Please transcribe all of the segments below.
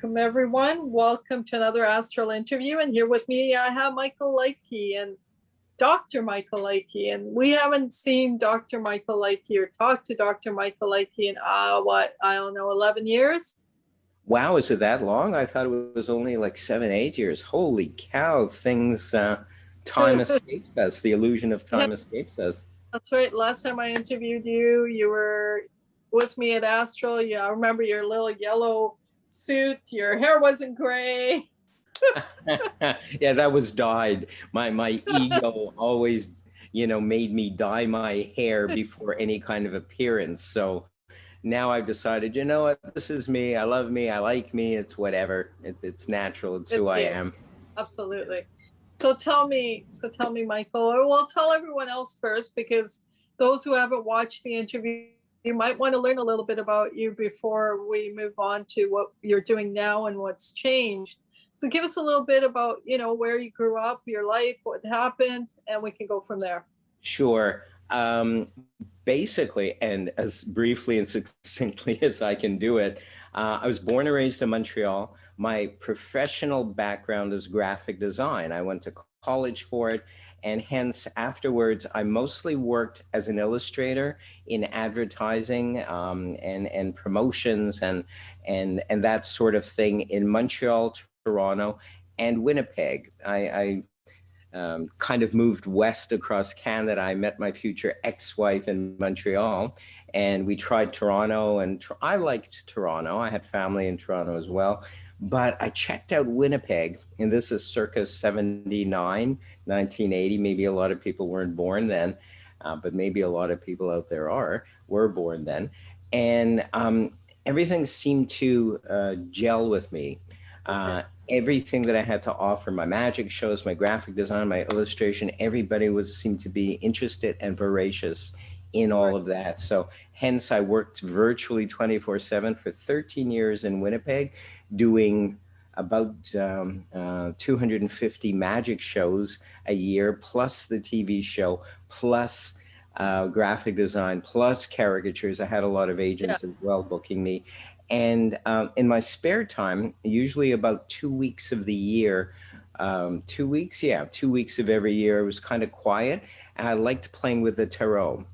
Welcome, everyone. Welcome to another Astral interview. And here with me, I have Michael Likey and Dr. Michael Likey. And we haven't seen Dr. Michael Likey or talked to Dr. Michael Likey in, I don't know, 11 years? Wow, is it that long? I thought it was only like 7, 8 years. Holy cow, things, time escapes us. The illusion of time escapes us. That's right. Last time I interviewed you, you were with me at Astral. Yeah, I remember your little yellow suit. Your hair wasn't gray. Yeah, that was dyed. My ego always, made me dye my hair before any kind of appearance. So now I've decided, you know what, this is me. I love me. I like me. It's whatever. It's natural. It's who I am. Absolutely. So tell me, Michael, or well, tell everyone else first, because those who haven't watched the interview, you might want to learn a little bit about you before we move on to what you're doing now and what's changed. So give us a little bit about, where you grew up, your life, what happened, and we can go from there. Sure. Basically, and as briefly and succinctly as I can do it, I was born and raised in Montreal. My professional background is graphic design. I went to college for it, and hence afterwards, I mostly worked as an illustrator in advertising and promotions and that sort of thing in Montreal, Toronto, and Winnipeg. I kind of moved west across Canada. I met my future ex-wife in Montreal, and we tried Toronto, and I liked Toronto. I had family in Toronto as well, but I checked out Winnipeg, and this is circa 79, 1980. Maybe a lot of people weren't born then, but maybe a lot of people out there were born then. And everything seemed to gel with me. Everything that I had to offer, my magic shows, my graphic design, my illustration, everybody seemed to be interested and voracious in all of that. So hence I worked virtually 24/7 for 13 years in Winnipeg, doing about 250 magic shows a year, plus the TV show, plus graphic design, plus caricatures. I had a lot of agents as well booking me. And in my spare time, usually about 2 weeks of the year, 2 weeks, 2 weeks of every year, it was kind of quiet. And I liked playing with the tarot.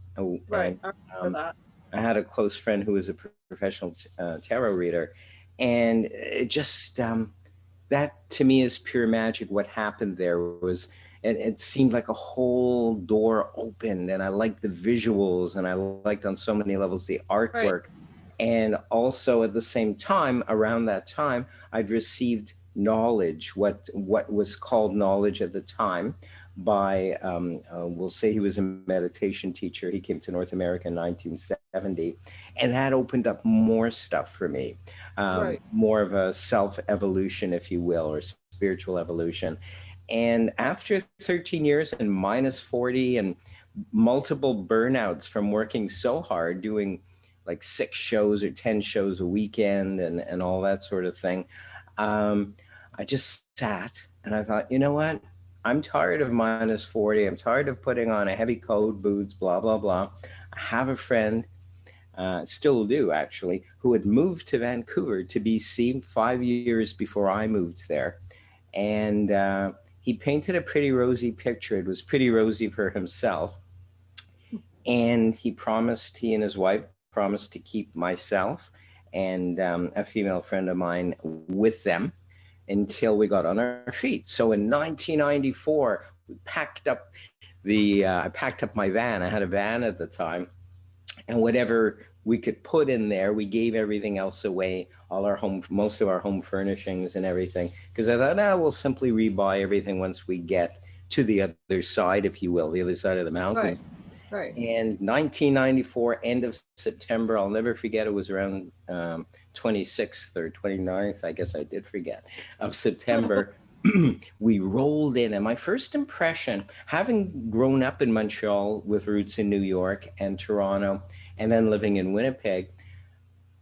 Right, I remember that. I had a close friend who was a professional tarot reader. And it just, that to me is pure magic. What happened there was, it seemed like a whole door opened. And I liked the visuals, and I liked on so many levels the artwork. Right. And also at the same time, around that time, I'd received knowledge, what was called knowledge at the time by, we'll say he was a meditation teacher. He came to North America in 1970. And that opened up more stuff for me, more of a self-evolution, if you will, or spiritual evolution. And after 13 years and minus 40 and multiple burnouts from working so hard, doing like 6 shows or 10 shows a weekend and all that sort of thing. I just sat and I thought, you know what? I'm tired of minus 40. I'm tired of putting on a heavy coat, boots, blah, blah, blah. I have a friend, still do actually, who had moved to Vancouver to BC 5 years before I moved there. And he painted a pretty rosy picture. It was pretty rosy for himself. And he and his wife promised to keep myself and a female friend of mine with them until we got on our feet. So in 1994, we packed up I packed up my van. I had a van at the time, and whatever we could put in there, we gave everything else away, most of our home furnishings and everything, because I thought, we'll simply rebuy everything once we get to the other side, if you will, the other side of the mountain. Right. And 1994, end of September, I'll never forget, it was around 26th or 29th, I guess I did forget, of September, we rolled in. And my first impression, having grown up in Montreal with roots in New York and Toronto, and then living in Winnipeg,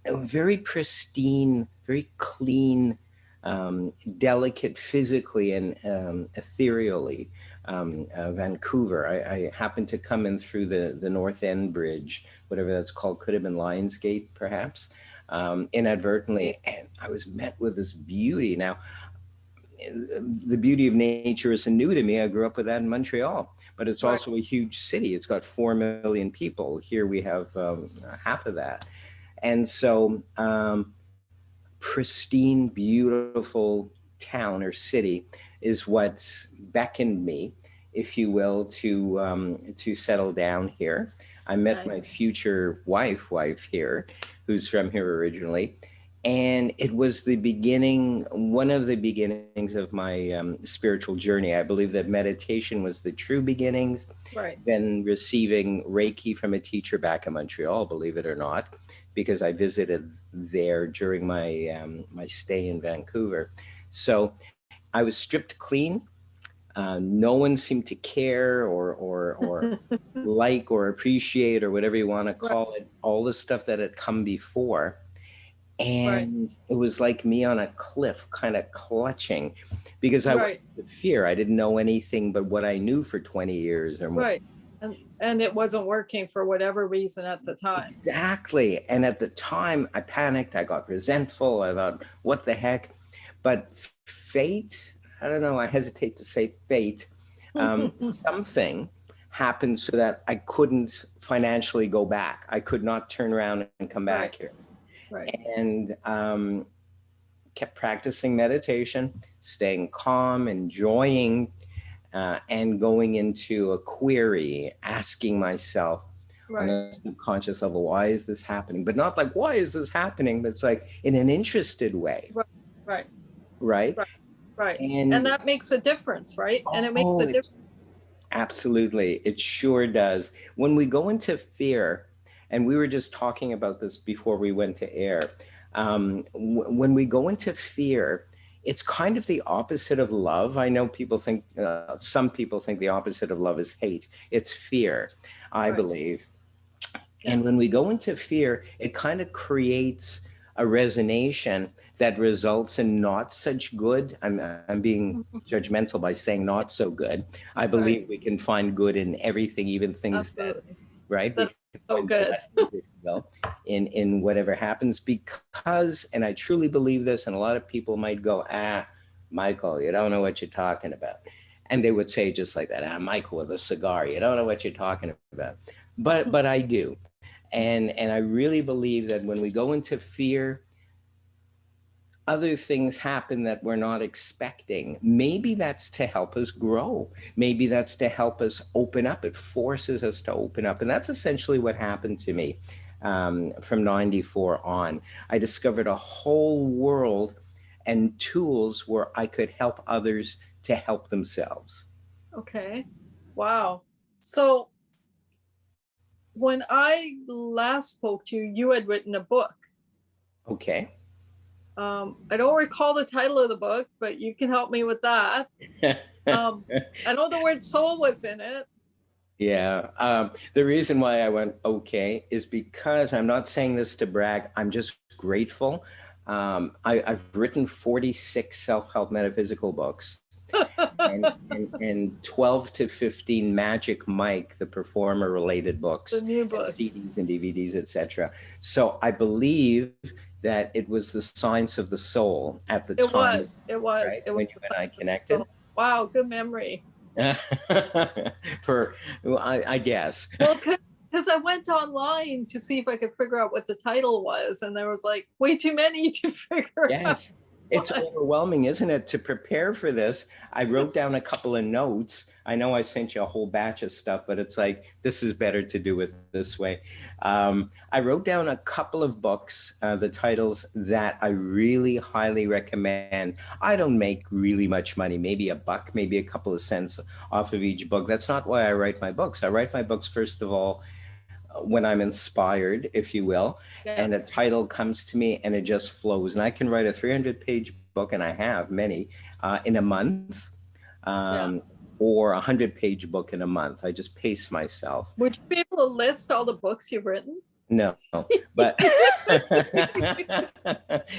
very pristine, very clean, delicate physically and ethereally. Vancouver. I happened to come in through the North End Bridge, whatever that's called, could have been Lionsgate, perhaps. inadvertently, and I was met with this beauty. Now, the beauty of nature isn't new to me. I grew up with that in Montreal, but it's Right. also a huge city. It's got 4 million people. Here we have half of that. And so, pristine, beautiful town or city is what beckoned me, if you will, to settle down here. I met Nice. my future wife here, who's from here originally, and it was the beginning, one of the beginnings of my spiritual journey. I believe that meditation was the true beginnings. Right. Then receiving Reiki from a teacher back in Montreal, believe it or not, because I visited there during my stay in Vancouver. So I was stripped clean. No one seemed to care or like or appreciate or whatever you want to Right. call it, all the stuff that had come before. Right. And it was like me on a cliff, kind of clutching, because I was Right. in fear. I didn't know anything but what I knew for 20 years or more. Right. And it wasn't working for whatever reason at the time. Exactly. And at the time, I panicked. I got resentful. I thought, what the heck? But fate, I don't know, I hesitate to say fate, something happened so that I couldn't financially go back. I could not turn around and come back Right. here. Right. And kept practicing meditation, staying calm, enjoying, and going into a query, asking myself on Right. a subconscious level, why is this happening? But not like, why is this happening? But it's like in an interested way, Right. Right. right? Right. Right. And And that makes a difference, right? And it makes oh, a difference. absolutely, it sure does. When we go into fear, and we were just talking about this before we went to air, when we go into fear, it's kind of the opposite of love. I know people think, some people think the opposite of love is hate. It's fear, I Right. believe. Yeah. And when we go into fear, it kind of creates a resonation that results in not such good. I'm being judgmental by saying not so good. I believe Right. we can find good in everything, even things that, Absolutely. right? We That's can so find good. blessings, if you will, in whatever happens, because, and I truly believe this, and a lot of people might go, Michael, you don't know what you're talking about. And they would say just like that, Michael with a cigar, you don't know what you're talking about. But I do. And I really believe that when we go into fear, other things happen that we're not expecting. Maybe that's to help us grow. Maybe that's to help us open up. It forces us to open up. And that's essentially what happened to me from 94 on. I discovered a whole world and tools where I could help others to help themselves. Okay. Wow. So when I last spoke to you, you had written a book. Okay. I don't recall the title of the book, but you can help me with that. I know the word soul was in it. Yeah. The reason why I went okay is because I'm not saying this to brag. I'm just grateful. I've written 46 self-help metaphysical books and 12 to 15 Magic Mike, the performer related books, The new and books. CDs and DVDs, etc. So I believe that it was the science of the soul at the It time. was. It was. Right? It was. When you and I connected. Wow. Good memory. For, I guess. Well, because I went online to see if I could figure out what the title was, and there was like way too many to figure out. Yes. It's overwhelming, isn't it? To prepare for this, I wrote down a couple of notes. I know I sent you a whole batch of stuff, but it's like, this is better to do it this way. I wrote down a couple of books, the titles that I really highly recommend. I don't make really much money, maybe a buck, maybe a couple of cents off of each book. That's not why I write my books. I write my books, first of all, when I'm inspired, if you will, and a title comes to me and it just flows. And I can write a 300-page book, and I have many, in a month, or a 100-page book in a month. I just pace myself. Would you be able to list all the books you've written? No, but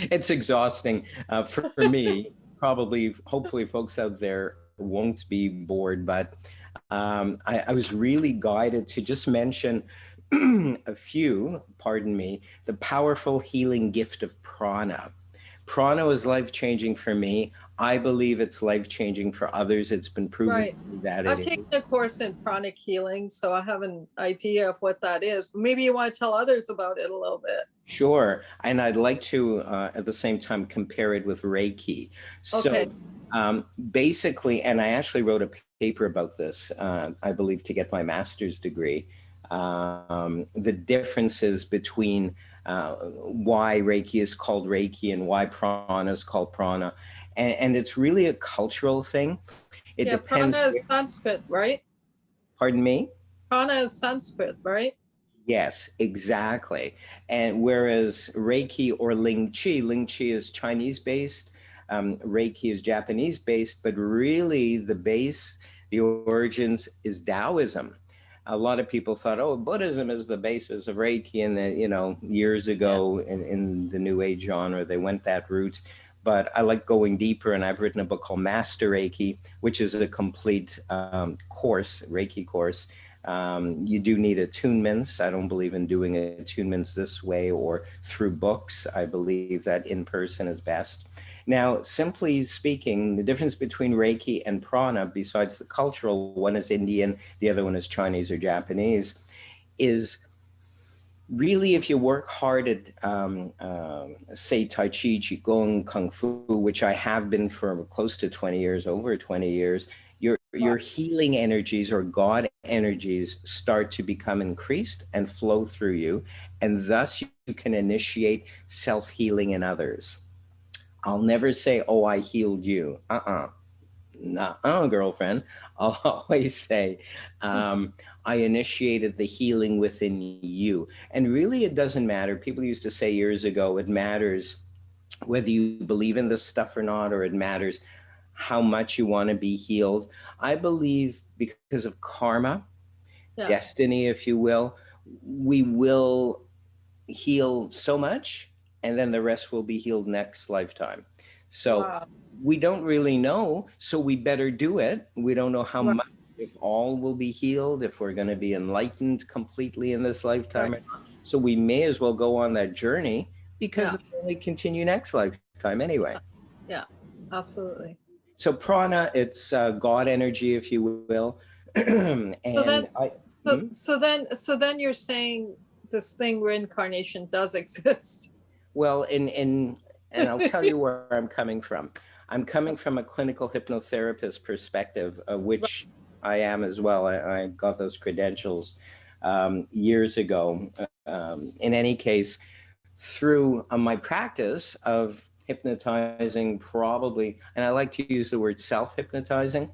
it's exhausting for me. Probably, hopefully, folks out there won't be bored, but I was really guided to just mention a few, pardon me, the powerful healing gift of prana. Prana was life-changing for me. I believe it's life-changing for others. It's been proven Right. that I've it taken is. a course in pranic healing, so I have an idea of what that is. Maybe you want to tell others about it a little bit. Sure. And I'd like to, at the same time, compare it with Reiki. Okay. So basically, and I actually wrote a paper about this, I believe, to get my master's degree. The differences between why Reiki is called Reiki and why prana is called prana. And it's really a cultural thing. It Yeah, depends. prana is Sanskrit, right? Pardon me? Prana is Sanskrit, right? Yes, exactly. And whereas Reiki or Ling Chi is Chinese based, Reiki is Japanese based, but really the base, the origins is Taoism. A lot of people thought, oh, Buddhism is the basis of Reiki, and then, years Yeah. ago in the New Age genre, they went that route. But I like going deeper, and I've written a book called Master Reiki, which is a complete course, Reiki course. You do need attunements. I don't believe in doing attunements this way or through books. I believe that in person is best. Now, simply speaking, the difference between Reiki and prana, besides the cultural, one is Indian, the other one is Chinese or Japanese, is really if you work hard at, say, Tai Chi, Qigong, Kung Fu, which I have been for close to 20 years, over 20 years, your healing energies or God energies start to become increased and flow through you, and thus you can initiate self-healing in others. I'll never say, oh, I healed you. Nah, girlfriend. I'll always say, I initiated the healing within you. And really, it doesn't matter. People used to say years ago, it matters whether you believe in this stuff or not, or it matters how much you want to be healed. I believe because of karma, Yeah. destiny, if you will, we will heal so much, and then the rest will be healed next lifetime. So Wow. we don't really know, so we better do it. We don't know how Right. much, if all will be healed, if we're going to be enlightened completely in this lifetime Right. or not. So we may as well go on that journey because Yeah. it'll only continue next lifetime anyway. Yeah. Absolutely. So prana, it's God energy, if you will. So then, And I, hmm? so then you're saying this thing reincarnation does exist. Well, and I'll tell you where I'm coming from. I'm coming from a clinical hypnotherapist perspective, which I am as well. I got those credentials years ago. In any case, through my practice of hypnotizing, probably, and I like to use the word self-hypnotizing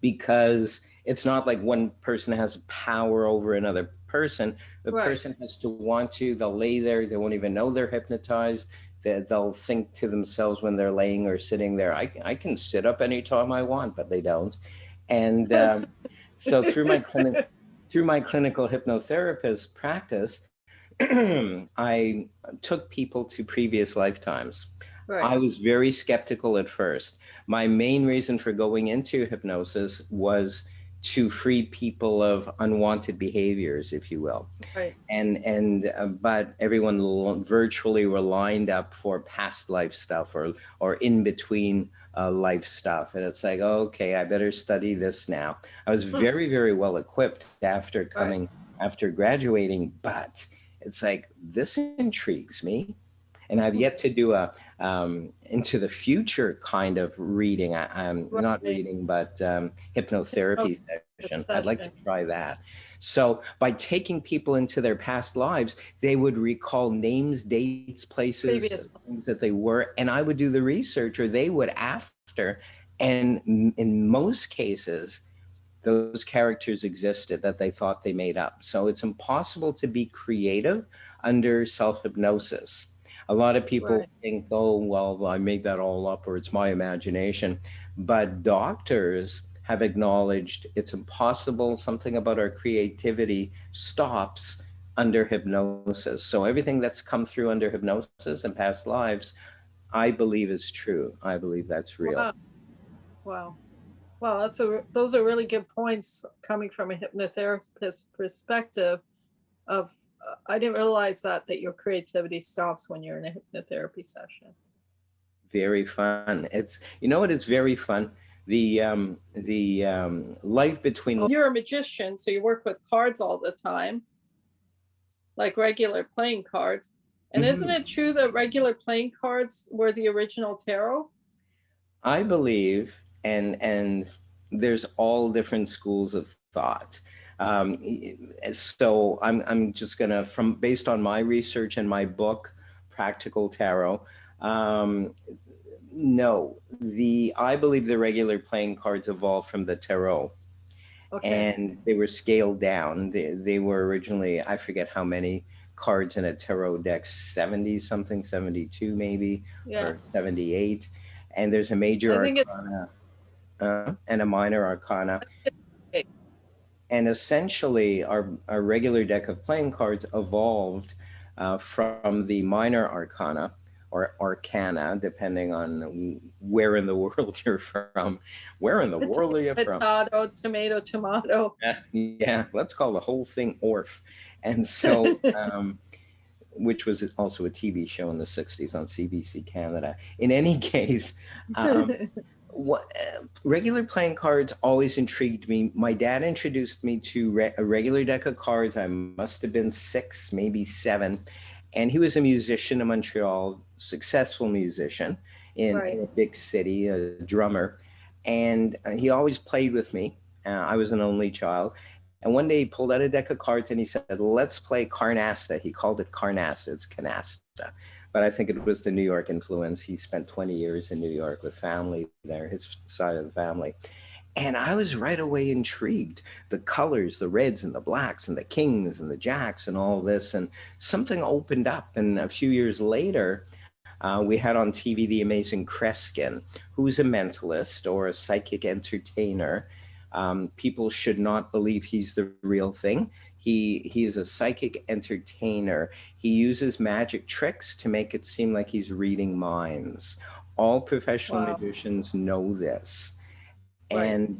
because it's not like one person has power over another person. The Right. person has to want to, they'll lay there, they won't even know they're hypnotized. They'll think to themselves when they're laying or sitting there, I can sit up anytime I want, but they don't. And so through my clinical hypnotherapist practice, I took people to previous lifetimes. Right. I was very skeptical at first. My main reason for going into hypnosis was to free people of unwanted behaviors, if you will. Right. And but everyone virtually were lined up for past life stuff or in between life stuff, and it's like, okay, I better study this now. I was very well equipped Right. after graduating, but it's like this intrigues me, and I've yet to do a into the future kind of reading. I'm not Right. reading, but hypnotherapy session. I'd like to Perception. try that. So by taking people into their past lives, they would recall names, dates, places, Previous. things that they were, and I would do the research, or they would after. And in most cases, those characters existed that they thought they made up. So it's impossible to be creative under self-hypnosis. A lot of people Right. think, oh, well, I made that all up or it's my imagination. But doctors have acknowledged it's impossible. Something about our creativity stops under hypnosis. So everything that's come through under hypnosis in past lives, I believe is true. I believe that's real. Wow. Wow. Wow. Those are really good points coming from a hypnotherapist perspective. I didn't realize that your creativity stops when you're in a hypnotherapy session. Very fun. It's, you know what? It's very fun. The life between. You're a magician, so you work with cards all the time, like regular playing cards. And isn't it true that regular playing cards were the original tarot? I believe, and there's all different schools of thought. So I'm just gonna, from based on my research and my book, Practical Tarot. No, I believe the regular playing cards evolved from the tarot. Okay. And they were scaled down. They were originally, I forget how many cards in a tarot deck, 70 something, 72 maybe, or 78. And there's a major arcana and a minor arcana. And essentially, our regular deck of playing cards evolved from the minor arcana or arcana, depending on where in the world you're from. Where in the world are you from? Potato, tomato, tomato. Yeah, let's call the whole thing ORF. And so, which was also a TV show in the 60s on CBC Canada. In any case, regular playing cards always intrigued me. My dad introduced me to a regular deck of cards. I must have been 6, maybe 7. And he was a musician in Montreal, successful musician in a big city, a drummer. And he always played with me. I was an only child. And one day he pulled out a deck of cards and he said, let's play Carnasta. He called it Carnasta. It's canasta. But I think it was the New York influence. He spent 20 years in New York with family there, his side of the family. And I was right away intrigued. The colors, the reds and the blacks and the kings and the jacks and all this. And something opened up. And a few years later, we had on TV the amazing Kreskin, who's a mentalist or a psychic entertainer. People should not believe he's the real thing. He is a psychic entertainer. He uses magic tricks to make it seem like he's reading minds. All professional magicians know this. And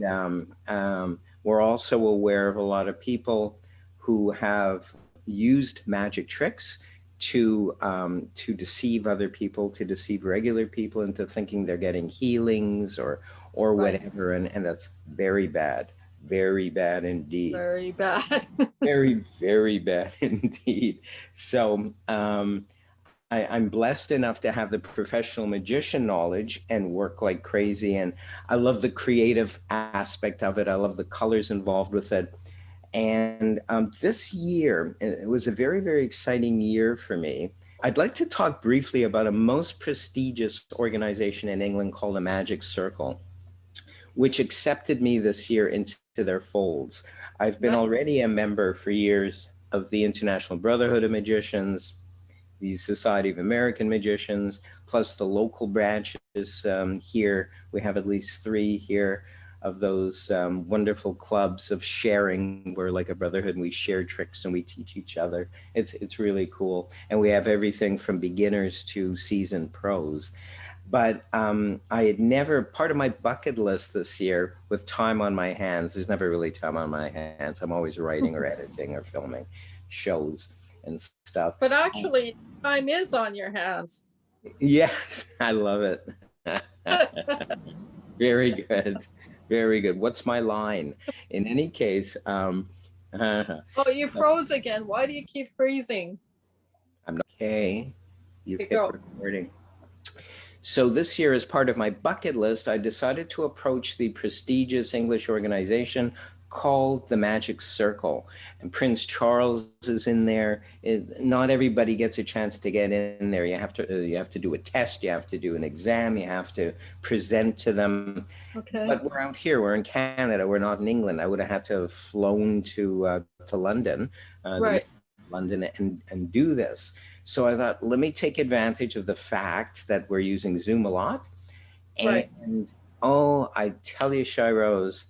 we're also aware of a lot of people who have used magic tricks to deceive other people, to deceive regular people into thinking they're getting healings or whatever, and that's very bad indeed. Very bad. Very, very bad indeed. So I'm blessed enough to have the professional magician knowledge and work like crazy. And I love the creative aspect of it. I love the colors involved with it. And this year, it was a very, very exciting year for me. I'd like to talk briefly about a most prestigious organization in England called the Magic Circle, which accepted me this year into their folds. I've been already a member for years of the International Brotherhood of Magicians, the Society of American Magicians, plus the local branches here. We have at least 3 here of those wonderful clubs of sharing. We're like a brotherhood and we share tricks and we teach each other. It's really cool. And we have everything from beginners to seasoned pros. But I had never, part of my bucket list this year with time on my hands, there's never really time on my hands. I'm always writing or editing or filming shows and stuff. But actually, time is on your hands. Yes, I love it. Very good. Very good. What's my line? In any case. Oh, you froze again. Why do you keep freezing? I'm not okay. You've hit recording. So this year, as part of my bucket list, I decided to approach the prestigious English organization called the Magic Circle. And Prince Charles is in there. Not everybody gets a chance to get in there. You have to do a test, you have to do an exam, you have to present to them. Okay. But we're out here, we're in Canada, we're not in England. I would have had to have flown to London, London and do this. So I thought, let me take advantage of the fact that we're using Zoom a lot. And oh, I tell you, Shahiroz,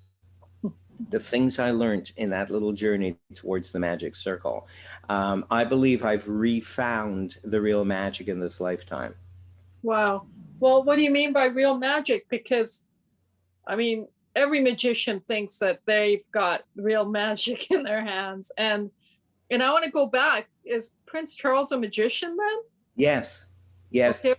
the things I learned in that little journey towards the Magic Circle, I believe I've refound the real magic in this lifetime. Wow. Well, what do you mean by real magic? Because, I mean, every magician thinks that they've got real magic in their hands. And And I want to go back. Is Prince Charles a magician then? Yes, yes. Okay.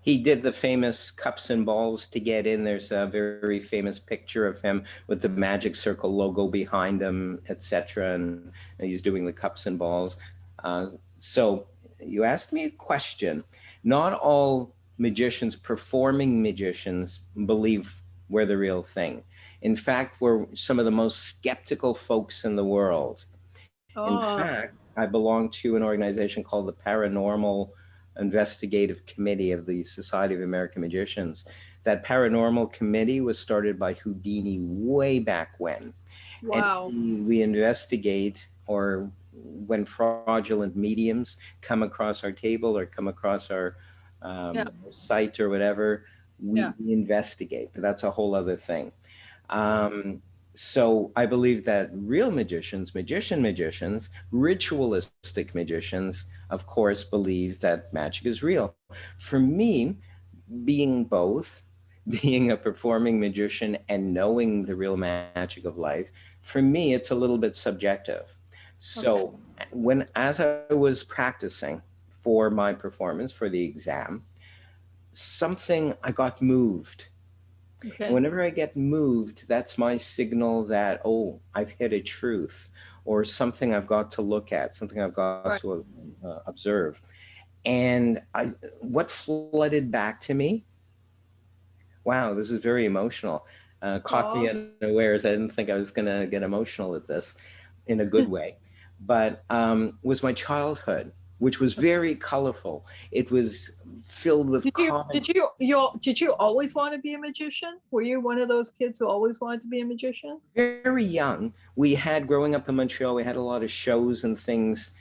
He did the famous cups and balls to get in. There's a very famous picture of him with the Magic Circle logo behind him, etc. And he's doing the cups and balls. So you asked me a question. Not all magicians, performing magicians, believe we're the real thing. In fact, we're some of the most skeptical folks in the world. In Oh, fact, I belong to an organization called the Paranormal Investigative Committee of the Society of American Magicians. That paranormal committee was started by Houdini way back when. And wow. we investigate, or when fraudulent mediums come across our table or come across our Yeah. site or whatever, Yeah. we investigate. But that's a whole other thing. Um, so I believe that real magicians, ritualistic magicians, of course, believe that magic is real. For me, being both, being a performing magician and knowing the real magic of life, for me, it's a little bit subjective. Okay. So as I was practicing for my performance for the exam, I got moved. And Okay. whenever I get moved, that's my signal that, oh, I've hit a truth or something I've got to look at, something I've got Right. to observe. And what flooded back to me, wow, this is very emotional. Caught me Oh. unawares. I didn't think I was going to get emotional at this in a good way, but was my childhood, which was very colorful. It was filled with Did you comic. did you always want to be a magician? Were you one of those kids who always wanted to be a magician? Very young. Growing up in Montreal, we had a lot of shows and things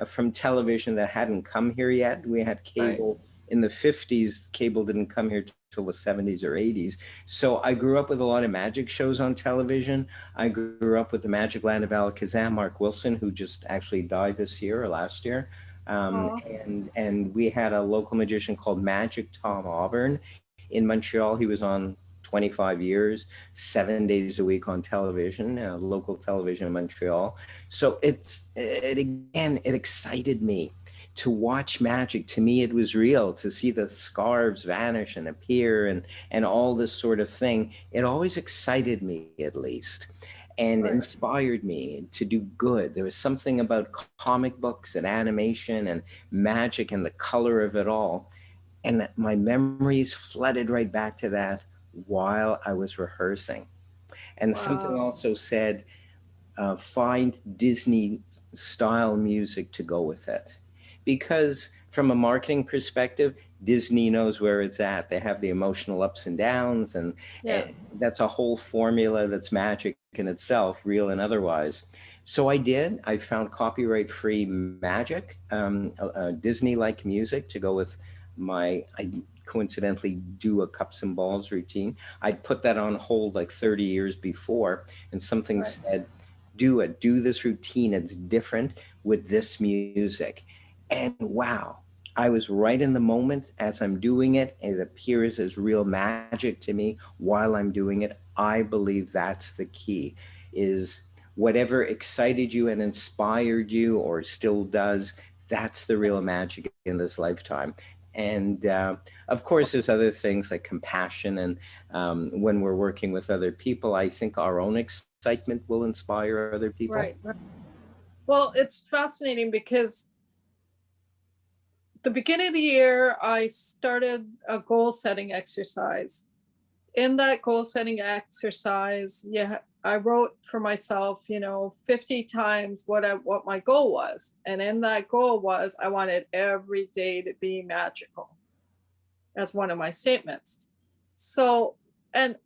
from television that hadn't come here yet. We had Right. cable in the 50s. Cable didn't come here till the 70s or 80s. So I grew up with a lot of magic shows on television. I grew up with the Magic Land of Alakazam, Mark Wilson, who just actually died this year or last year. Oh. And we had a local magician called Magic Tom Auburn in Montreal. He was on 25 years, 7 days a week on television, local television in Montreal. So it excited me to watch magic. To me, it was real. To see the scarves vanish and appear and all this sort of thing, it always excited me, at least, and Right. inspired me to do good. There was something about comic books and animation and magic and the color of it all. And my memories flooded right back to that while I was rehearsing. And something Wow. also said, find Disney style music to go with it. Because from a marketing perspective, Disney knows where it's at. They have the emotional ups and downs, and Yeah. that's a whole formula that's magic in itself, real and otherwise. So I did. I found copyright free magic, Disney like music to go with I coincidentally do a cups and balls routine. I'd put that on hold like 30 years before, and something Right. said, do this routine. It's different with this music. And wow, I was right in the moment as I'm doing it. It appears as real magic to me while I'm doing it. I believe that's the key, is whatever excited you and inspired you or still does, that's the real magic in this lifetime. And of course, there's other things like compassion. And when we're working with other people, I think our own excitement will inspire other people. Right. Right. Well, it's fascinating because the beginning of the year, I started a goal setting exercise. In that goal setting exercise, yeah, I wrote for myself, 50 times what my goal was. And in that goal was I wanted every day to be magical as one of my statements. So, and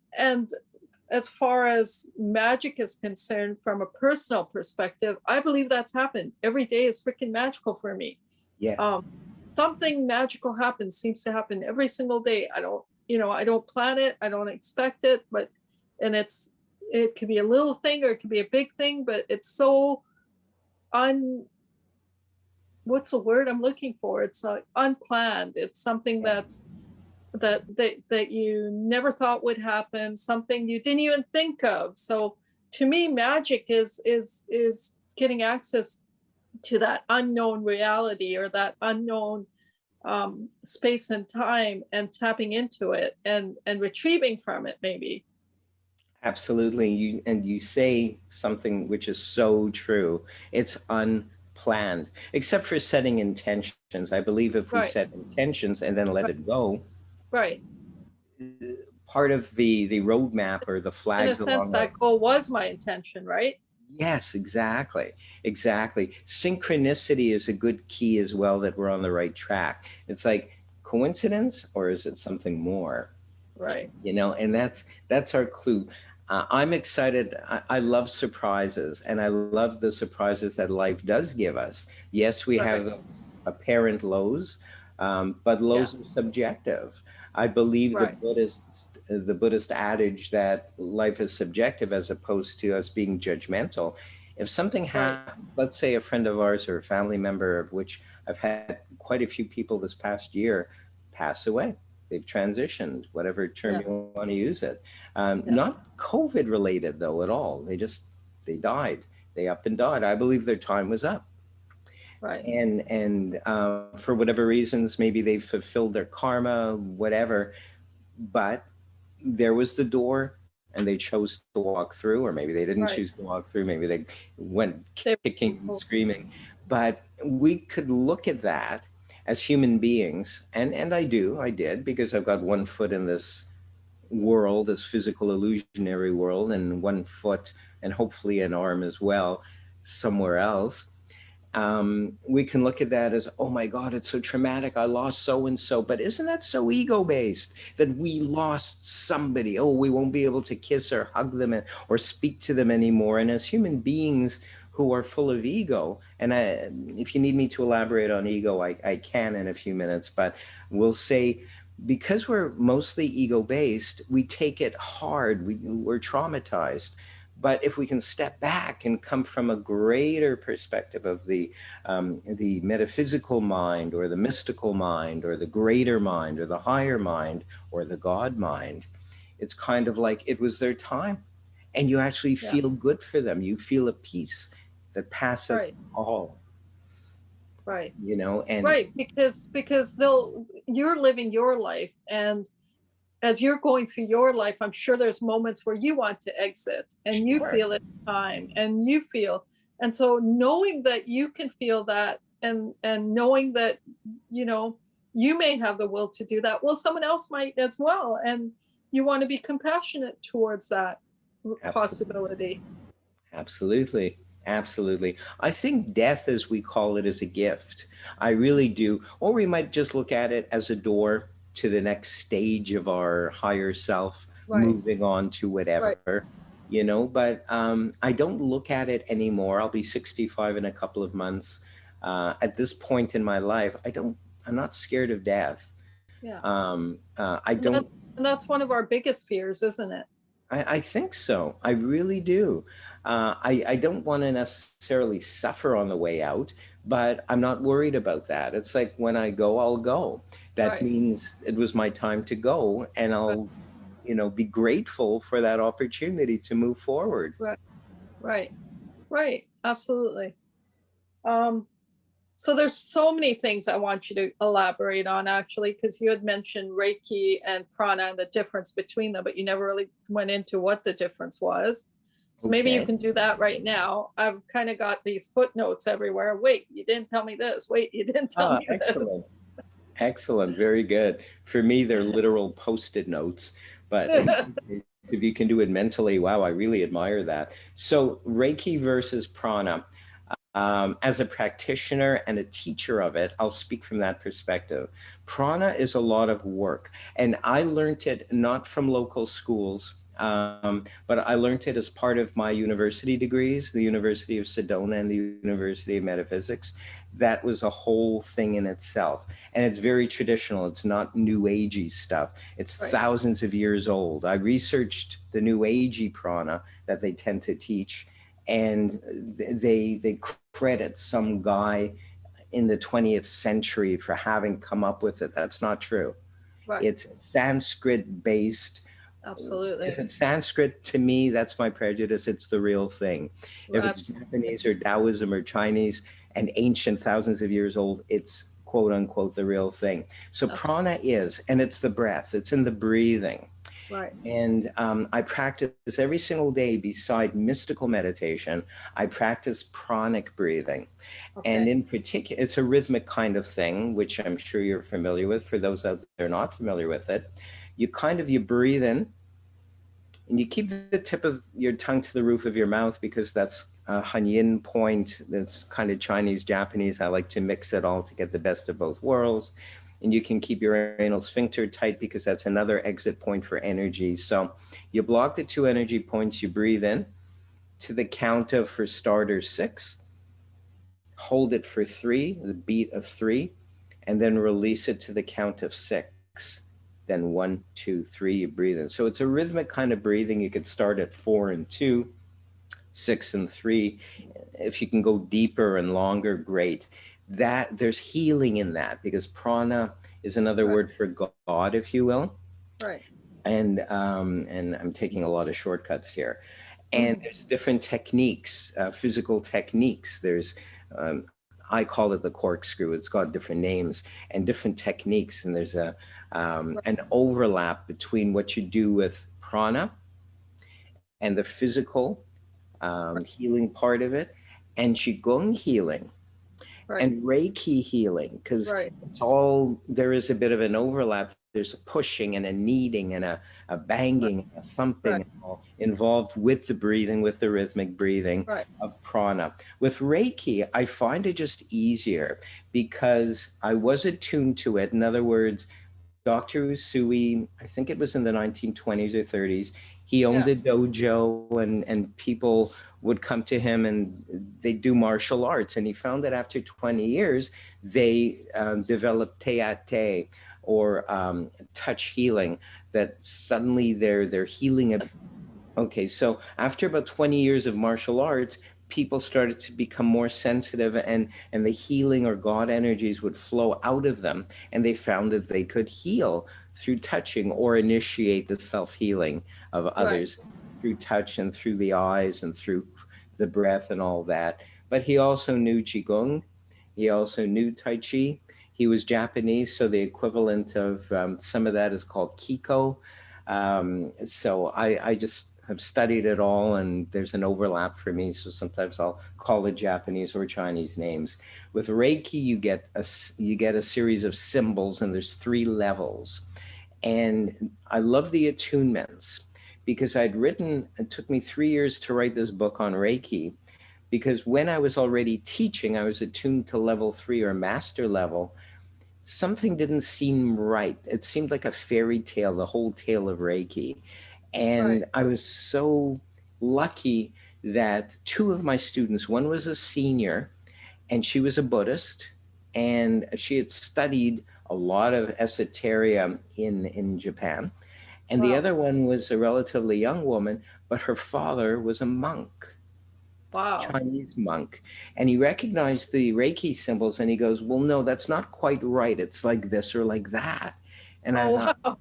as far as magic is concerned from a personal perspective, I believe that's happened. Every day is freaking magical for me. Yes. Um, Something magical happens, seems to happen every single day. I don't plan it, I don't expect it, but and it could be a little thing or it could be a big thing, but it's so un what's the word I'm looking for? It's unplanned. It's something Yes. that you never thought would happen, something you didn't even think of. So to me, magic is getting access to that unknown reality or that unknown space and time, and tapping into it and retrieving from it, maybe. Absolutely. You say something which is so true. It's unplanned, except for setting intentions. I believe if we Right, set intentions and then let right, it go, right. part of the roadmap or the In a flags sense, along our. that goal was my intention, right? Yes, exactly. Exactly. Synchronicity is a good key as well, that we're on the right track. It's like coincidence, or is it something more? Right, And that's our clue. I'm excited. I love surprises, and I love the surprises that life does give us. Yes, we have right. the apparent lows, but Yeah, lows are subjective. I believe right, the Buddhist adage that life is subjective as opposed to us being judgmental. If something right. happens, let's say a friend of ours or a family member, of which I've had quite a few people this past year pass away. They've transitioned, whatever term Yeah, you want to use it. yeah, Not COVID related though at all. They died. They up and died. I believe their time was up, right, and for whatever reasons, maybe they fulfilled their karma, whatever. But there was the door, and they chose to walk through, or maybe they didn't choose right. to walk through. Maybe they went They, kicking and screaming. But we could look at that as human beings, and I did, because I've got one foot in this world, this physical illusionary world, and one foot and hopefully an arm as well somewhere else. We can look at that as, oh my God, it's so traumatic. I lost so and so. But isn't that so ego based that we lost somebody? Oh, we won't be able to kiss or hug them or speak to them anymore. And as human beings who are full of ego, and if you need me to elaborate on ego, I can in a few minutes, but we'll say, because we're mostly ego based, we take it hard. We're traumatized. But if we can step back and come from a greater perspective of the metaphysical mind, or the mystical mind, or the greater mind, or the higher mind, or the God mind, it's kind of like it was their time. And you actually yeah, feel good for them. You feel a peace that passeth right, all, right, and right. Because you're living your life, and as you're going through your life, I'm sure there's moments where you want to exit, and you sure. feel it time, and you feel, and so knowing that you can feel that, and knowing that, you know, you may have the will to do that. Well, someone else might as well, and you want to be compassionate towards that Absolutely. possibility. Absolutely. Absolutely. I think death, as we call it, is a gift. I really do. Or we might just look at it as a door to the next stage of our higher self, Right, moving on to right, whatever. But I don't look at it anymore. I'll be 65 in a couple of months. At this point in my life, I'm not scared of death. yeah. I And that don't and that's one of our biggest fears, isn't it? I think so. I really do. I don't want to necessarily suffer on the way out, but I'm not worried about that. It's like when I go, I'll go. That Right, means it was my time to go, and right, I'll be grateful for that opportunity to move forward. right, right, right. Absolutely. Um, So there's so many things I want you to elaborate on, actually, because you had mentioned Reiki and Prana and the difference between them, but you never really went into what the difference was. So maybe you Okay. can do that right now. I've kind of got these footnotes everywhere. Wait, you didn't tell me this. Wait, you didn't tell Ah, me this. excellent. Excellent. Very good. For me, they're literal post-it notes, but if you can do it mentally, wow, I really admire that. So Reiki versus Prana. As a practitioner and a teacher of it, I'll speak from that perspective. Prana is a lot of work, and I learned it not from local schools, but I learned it as part of my university degrees, the University of Sedona and the University of Metaphysics. That was a whole thing in itself, and it's very traditional. It's not new agey stuff. It's Right, thousands of years old. I researched the new agey prana that they tend to teach, and they credit some guy in the 20th century for having come up with it. That's not true. right. It's Sanskrit based. If Absolutely. it's Sanskrit, to me, that's my prejudice. It's the real thing. If it's Absolutely. Japanese or Taoism or Chinese, and ancient, thousands of years old. It's quote unquote the real thing. So Okay. prana is, and it's the breath, it's in the breathing. Right. And I practice every single day beside mystical meditation. I practice pranic breathing. Okay. And in particular, it's a rhythmic kind of thing, which I'm sure you're familiar with. For those out there not familiar with it, you breathe in and you keep the tip of your tongue to the roof of your mouth, because that's a Hanyin point. That's kind of Chinese, Japanese. I like to mix it all to get the best of both worlds. And you can keep your anal sphincter tight, because that's another exit point for energy. So you block the two energy points, you breathe in to the count of, for starters, 6. Hold it for 3, the beat of 3, and then release it to the count of 6. Then 1, 2, 3, you breathe in. So it's a rhythmic kind of breathing. You could start at 4 and 2, 6 and 3. If you can go deeper and longer, great. That there's healing in that, because prana is another Right. word for God, if you will. Right. And I'm taking a lot of shortcuts here. And there's different techniques, physical techniques. There's I call it the corkscrew. It's got different names and different techniques. And there's an overlap between what you do with prana and the physical healing part of it, and qigong healing, and Reiki healing, because it's all, there is a bit of an overlap. There's a pushing and a kneading and a banging, a thumping all involved with the breathing, with the rhythmic breathing of prana. With Reiki, I find it just easier because I was attuned to it. In other words, Dr. Usui, I think it was in the 1920s or 30s, he owned a dojo, and people would come to him and they do martial arts. And he found that after 20 years, they developed teate, or touch healing, that suddenly they're healing. Okay, so after about 20 years of martial arts, people started to become more sensitive, and the healing or God energies would flow out of them. And they found that they could heal through touching, or initiate the self-healing of others through touch and through the eyes and through the breath and all that. But he also knew Qigong. He also knew Tai Chi. He was Japanese, so the equivalent of some of that is called Kiko. So I just have studied it all, and there's an overlap for me. So sometimes I'll call it Japanese or Chinese names. With Reiki, you get a series of symbols, and there's 3 levels. And I love the attunements, because it took me 3 years to write this book on Reiki, because when I was already teaching, I was attuned to level 3 or master level. Something didn't seem right. It seemed like a fairy tale, the whole tale of Reiki. And I was so lucky that 2 of my students, one was a senior, and she was a Buddhist, and she had studied a lot of esoteria in Japan. And the other one was a relatively young woman, but her father was a monk. Chinese monk. And he recognized the Reiki symbols, and he goes, well, no, that's not quite right. It's like this or like that. And I thought,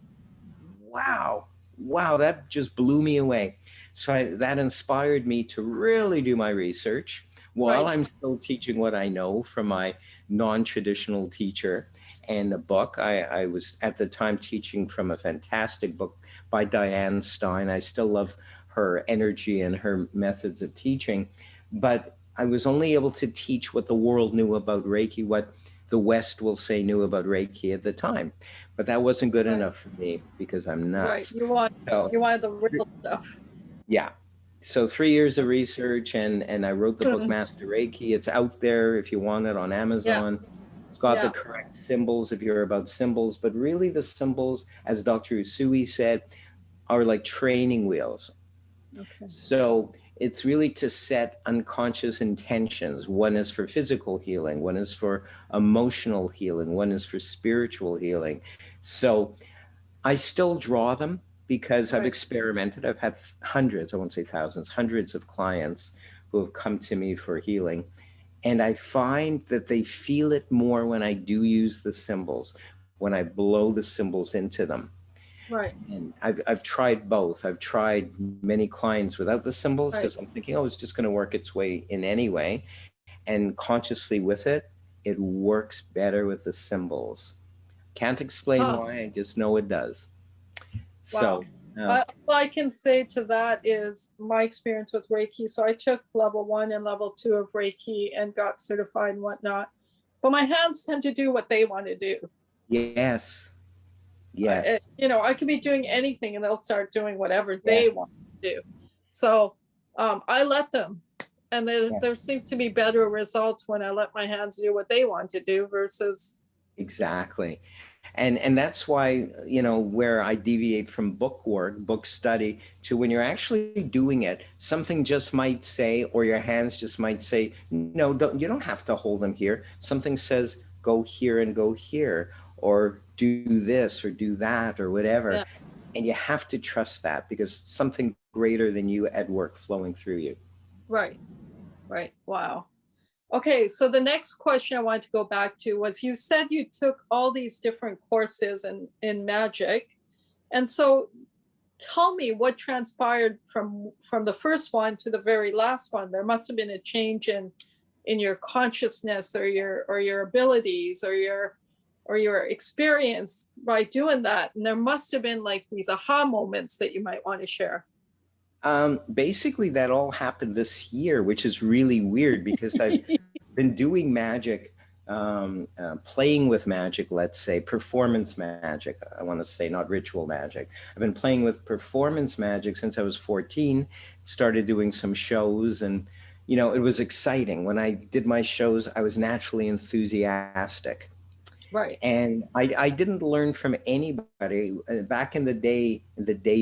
wow, that just blew me away. So that inspired me to really do my research while I'm still teaching what I know from my non-traditional teacher. And the book, I was at the time teaching from a fantastic book by Diane Stein. I still love her energy and her methods of teaching, but I was only able to teach what the world knew about Reiki, what the West will say knew about Reiki at the time. But that wasn't good enough for me, because I'm nuts. You wanted the real stuff. Yeah. So 3 years of research, and I wrote the book Master Reiki. It's out there if you want it on Amazon. It's got the correct symbols if you're about symbols, but really the symbols, as Dr. Usui said, are like training wheels. So it's really to set unconscious intentions. One is for physical healing, one is for emotional healing, one is for spiritual healing. So I still draw them, because I've experimented. I've had hundreds, I won't say thousands, hundreds of clients who have come to me for healing. And I find that they feel it more when I do use the symbols, when I blow the symbols into them. And I've tried both. I've tried many clients without the symbols, because I'm thinking, oh, it's just going to work its way in anyway. and consciously with it, it works better with the symbols. Can't explain Huh. why, I just know it does. Wow. So, uh, All I can say to that is my experience with Reiki. So I took level 1 and level 2 of Reiki and got certified and whatnot. But my hands tend to do what they want to do. yes, yes, I could be doing anything and they'll start doing whatever they yes, want to do. So I let them. And there yes. seems to be better results when I let my hands do what they want to do versus. Exactly. And that's why, where I deviate from book work, book study, to when you're actually doing it, something just might say, or your hands just might say, no, you don't have to hold them here. Something says, go here and go here, or do this or do that or whatever. Yeah. And you have to trust that because something greater than you at work flowing through you. Right. Right. Wow. Okay, so the next question I wanted to go back to was you said you took all these different courses in magic. And so tell me what transpired from the first one to the very last one. There must have been a change in your consciousness or your abilities or your experience by doing that. And there must have been like these aha moments that you might want to share. Basically, that all happened this year, which is really weird because I've been doing magic, playing with magic, let's say, performance magic. I want to say not ritual magic. I've been playing with performance magic since I was 14, started doing some shows, and, it was exciting. When I did my shows, I was naturally enthusiastic. Right. And I didn't learn from anybody back in the day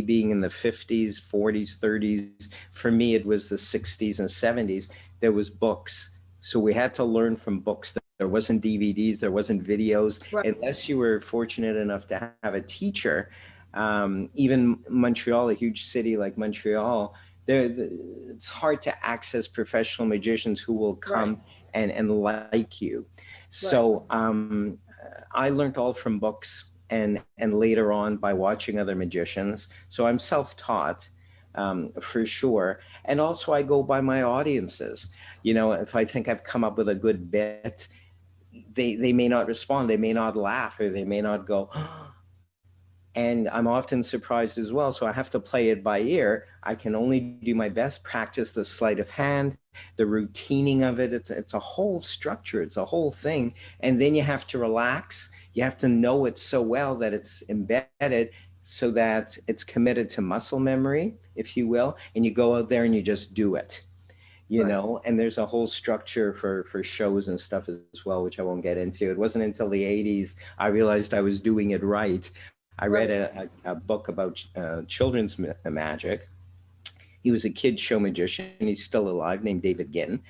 being in the 50s, 40s, 30s. For me, it was the 60s and 70s. There was books. So we had to learn from books. There wasn't DVDs, there wasn't videos, Right. unless you were fortunate enough to have a teacher. Even Montreal, a huge city like Montreal, it's hard to access professional magicians who will come Right. and like you. Right. So I learned all from books and later on by watching other magicians. So I'm self-taught for sure. And also I go by my audiences. If I think I've come up with a good bit, they may not respond, they may not laugh, or they may not go, and I'm often surprised as well. So I have to play it by ear. I can only do my best, practice the sleight of hand, the routining of it. It's a whole structure. It's a whole thing. And then you have to relax. You have to know it so well that it's embedded so that it's committed to muscle memory, if you will. And you go out there and you just do it, and there's a whole structure for shows and stuff as well, which I won't get into. It wasn't until the 80s I realized I was doing it right. I read a book about children's magic. He was a kid show magician. He's still alive, named David Ginn.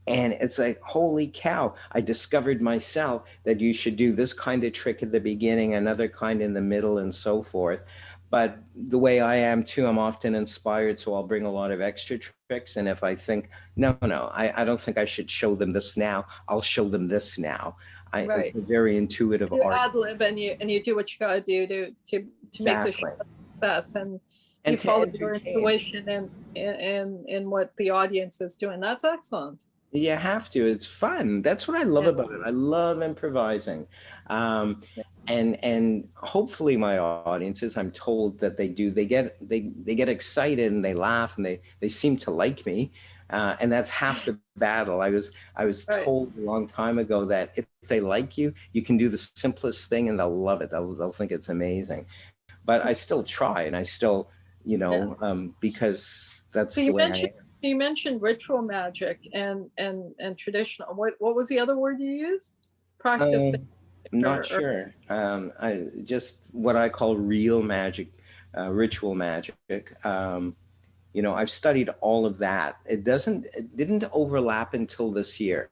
And it's like, holy cow, I discovered myself that you should do this kind of trick at the beginning, another kind in the middle, and so forth. But the way I am too, I'm often inspired, so I'll bring a lot of extra tricks. And if I think, no, I don't think I should show them this now, I'll show them this now. It's a very intuitive you art. ad lib and you do what you gotta do to make the show a success, and you follow your intuition and what the audience is doing. That's excellent. You have to. It's fun. That's what I love about it. I love improvising. And hopefully my audiences, I'm told that they get excited and they laugh and they seem to like me. And that's half the battle. I was told a long time ago that if they like you, you can do the simplest thing and they'll love it. They'll think it's amazing. But I still try, and I still, because that's the way I am. You mentioned ritual magic and traditional. What was the other word you used? Practicing. Not sure. I just what I call real magic, ritual magic. I've studied all of that. It didn't overlap until this year.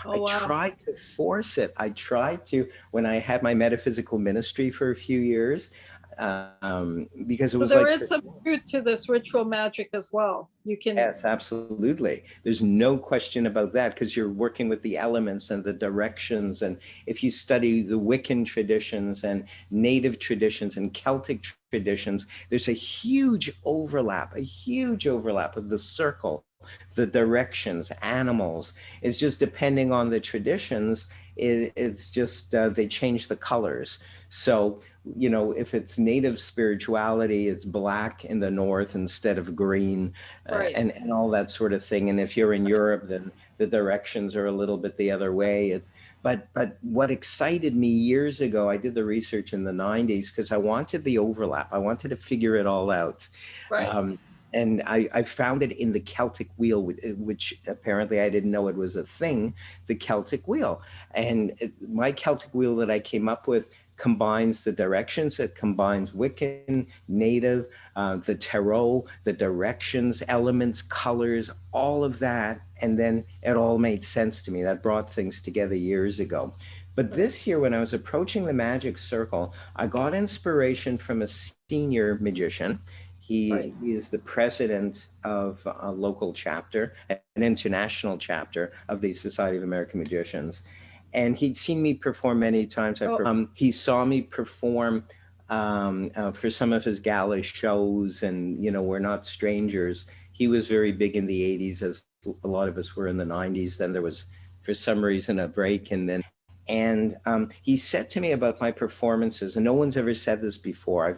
Oh, wow. I tried to force it. I tried to, when I had my metaphysical ministry for a few years, because it was there is some truth to this ritual magic as well. You can. Yes, absolutely. There's no question about that, because you're working with the elements and the directions. And if you study the Wiccan traditions and native traditions and Celtic traditions, there's a huge overlap of the circle the directions, animals. It's just depending on the traditions, it's just they change the colors. So, you know, if it's native spirituality, it's black in the north instead of green, Right. and all that sort of thing. And if you're in Europe, then the directions are a little bit the other way. But what excited me years ago, I did the research in the 90s because I wanted the overlap. I wanted to figure it all out. Right. And I found it in the Celtic wheel, which apparently I didn't know it was a thing, the Celtic wheel. And my Celtic wheel that I came up with combines the directions. It combines Wiccan, Native, the tarot, the directions, elements, colors, all of that. And then it all made sense to me. That brought things together years ago. But this year, when I was approaching the magic circle, I got inspiration from a senior magician. He is the president of a local chapter, an international chapter of the Society of American Magicians. And he'd seen me perform many times. He saw me perform for some of his gala shows, and, you know, we're not strangers. He was very big in the 80s, as a lot of us were in the 90s. Then there was, for some reason, a break. And he said to me about my performances, and no one's ever said this before.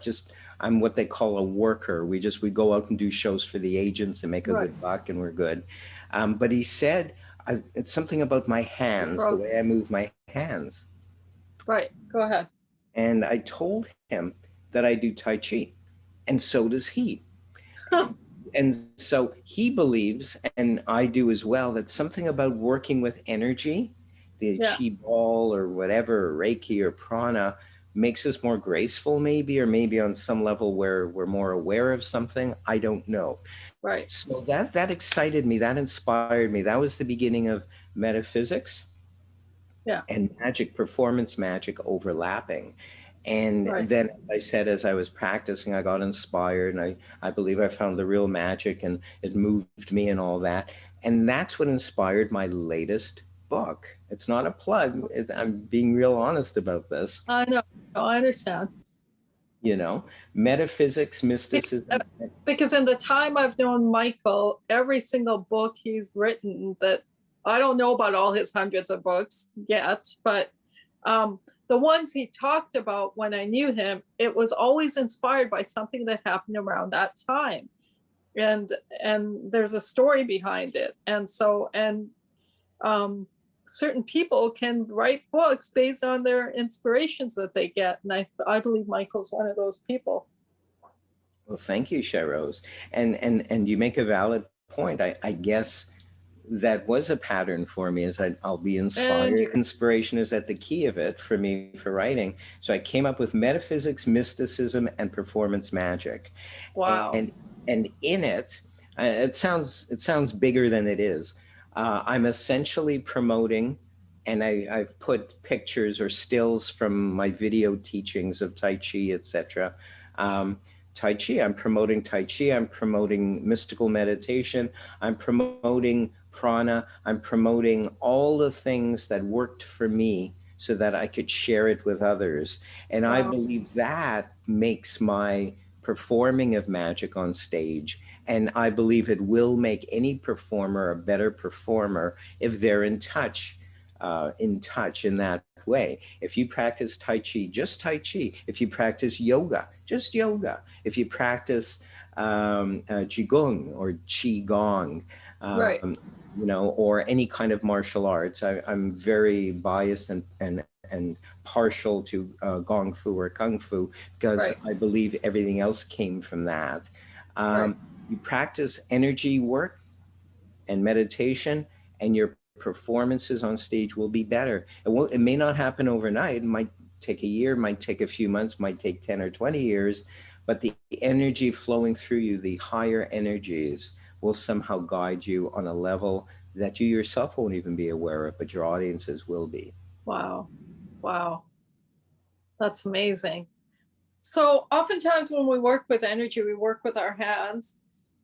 I'm what they call a worker. We go out and do shows for the agents and make a good buck, and we're good. But he said, it's something about my hands, the way I move my hands. Right. Go ahead. And I told him that I do Tai Chi, and so does he. And so he believes, and I do as well, that something about working with energy, the Chi ball or whatever, Reiki or Prana, makes us more graceful, maybe, or maybe on some level where we're more aware of something. I don't know. Right. So that excited me. That inspired me. That was the beginning of metaphysics and magic, performance magic overlapping. And then, as I said, as I was practicing, I got inspired, and I believe I found the real magic, and it moved me and all that. And that's what inspired my latest book. It's not a plug. I'm being real honest about this. I know. I understand. You know, metaphysics, mysticism. Because in the time I've known Michael, every single book he's written, that I don't know about all his hundreds of books yet, but the ones he talked about when I knew him, it was always inspired by something that happened around that time. And there's a story behind it. And so, certain people can write books based on their inspirations that they get. And I believe Michael's one of those people. Well, thank you, Shahiroz. And you make a valid point. I guess that was a pattern for me, is I'll be inspired. Inspiration is at the key of it for me for writing. So I came up with metaphysics, mysticism, and performance magic. Wow. And in it, it sounds bigger than it is. I'm essentially promoting, and I've put pictures or stills from my video teachings of Tai Chi, etc. Tai Chi, I'm promoting Tai Chi, I'm promoting mystical meditation, I'm promoting prana, I'm promoting all the things that worked for me so that I could share it with others. And I believe that makes my performing of magic on stage, and I believe it will make any performer a better performer if they're in touch in that way. If you practice Tai Chi, just Tai Chi. If you practice yoga, just yoga. If you practice Qigong or Qigong, you know, or any kind of martial arts. I'm very biased and partial to Gong Fu or Kung Fu, because I believe everything else came from that. You practice energy work and meditation, and your performances on stage will be better. It may not happen overnight. It might take a year, might take a few months, might take 10 or 20 years, but the energy flowing through you, the higher energies, will somehow guide you on a level that you yourself won't even be aware of, but your audiences will be. Wow. Wow. That's amazing. So oftentimes when we work with energy, we work with our hands,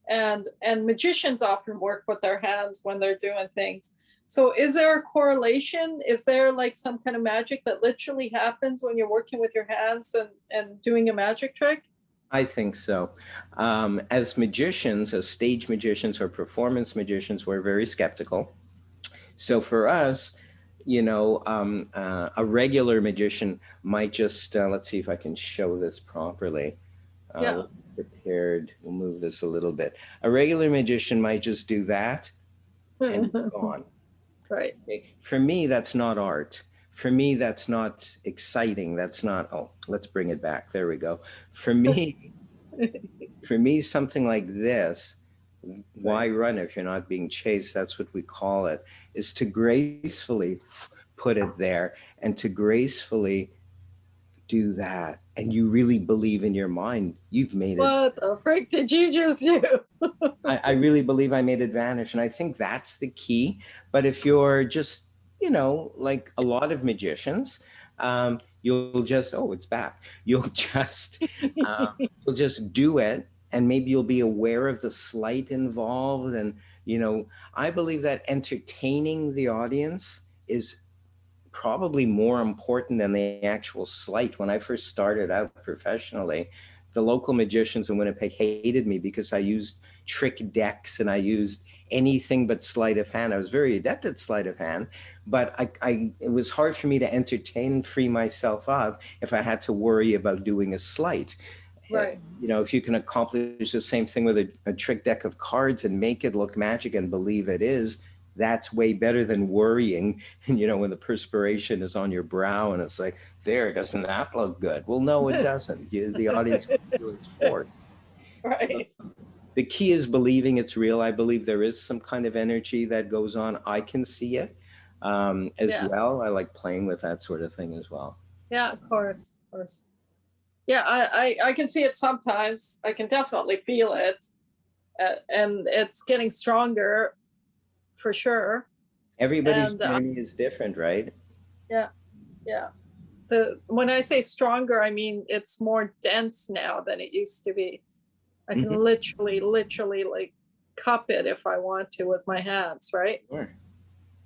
and magicians often work with their hands when they're doing things. So is there a correlation? Is there like some kind of magic that literally happens when you're working with your hands and doing a magic trick? I think so. As magicians, as stage magicians or performance magicians, we're very skeptical. So for us, a regular magician might just, let's see if I can show this properly. Yeah. Prepared. We'll move this a little bit. A regular magician might just do that and be gone. Right. Okay? For me, that's not art. For me, that's not exciting. That's not, oh, let's bring it back. There we go. For me, something like this, why run if you're not being chased? That's what we call it, is to gracefully put it there and to gracefully do that. And you really believe in your mind, you've made it. What the frick did you just do? I really believe I made it vanish. And I think that's the key. But if you're just, like a lot of magicians, you'll just, oh, it's back. You'll just do it. And maybe you'll be aware of the sleight involved. And, I believe that entertaining the audience is probably more important than the actual sleight. When I first started out professionally, the local magicians in Winnipeg hated me because I used trick decks and I used anything but sleight of hand. I was very adept at sleight of hand, but it was hard for me to entertain and free myself up if I had to worry about doing a sleight. Right. If you can accomplish the same thing with a trick deck of cards and make it look magic and believe it is, that's way better than worrying. And, when the perspiration is on your brow and it's like, there, doesn't that look good? Well, no, it doesn't. The audience can do its force. Right. So the key is believing it's real. I believe there is some kind of energy that goes on. I can see it well. I like playing with that sort of thing as well. Yeah, of course. Yeah, I can see it sometimes. I can definitely feel it. And it's getting stronger for sure. Everybody's journey is different, right? Yeah. When I say stronger, I mean it's more dense now than it used to be. I can literally like cup it if I want to with my hands, right? Sure.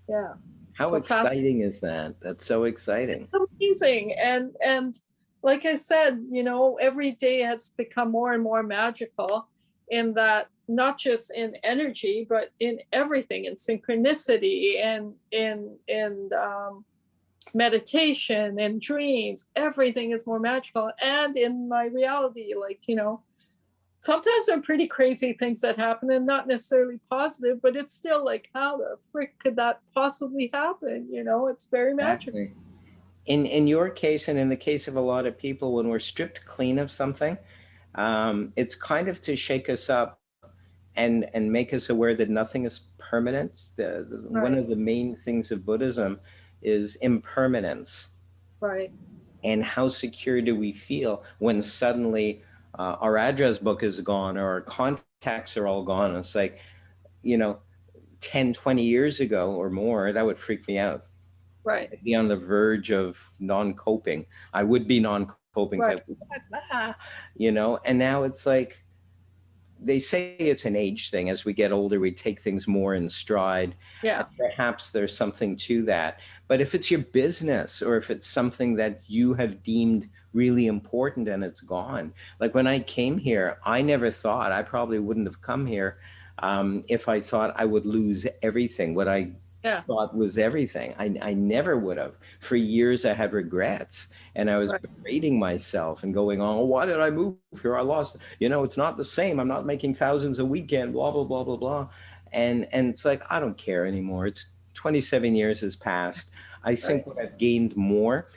Yeah. How exciting is that? That's so exciting. It's amazing. And like I said, every day has become more and more magical in that, not just in energy, but in everything, in synchronicity and in meditation and dreams. Everything is more magical. And in my reality, sometimes they're pretty crazy things that happen and not necessarily positive, but it's still like, how the frick could that possibly happen? It's very magical. Exactly. In your case, and in the case of a lot of people, when we're stripped clean of something, it's kind of to shake us up and make us aware that nothing is permanent. Right. One of the main things of Buddhism is impermanence. Right. And how secure do we feel when suddenly our address book is gone or our contacts are all gone? It's like, 10, 20 years ago or more, that would freak me out. Right. I'd be on the verge of non-coping. I would be non-coping. Right. Like, and now it's like, they say it's an age thing. As we get older, we take things more in stride. Yeah. And perhaps there's something to that. But if it's your business or if it's something that you have deemed really important and it's gone. Like when I came here, I never thought, I probably wouldn't have come here if I thought I would lose everything. What I thought was everything. I never would have. For years, I had regrets and I was berating myself and going, oh, why did I move here? I lost, it's not the same. I'm not making thousands a weekend, blah, blah, blah, blah, blah. And it's like, I don't care anymore. It's 27 years has passed. I think what I've gained more,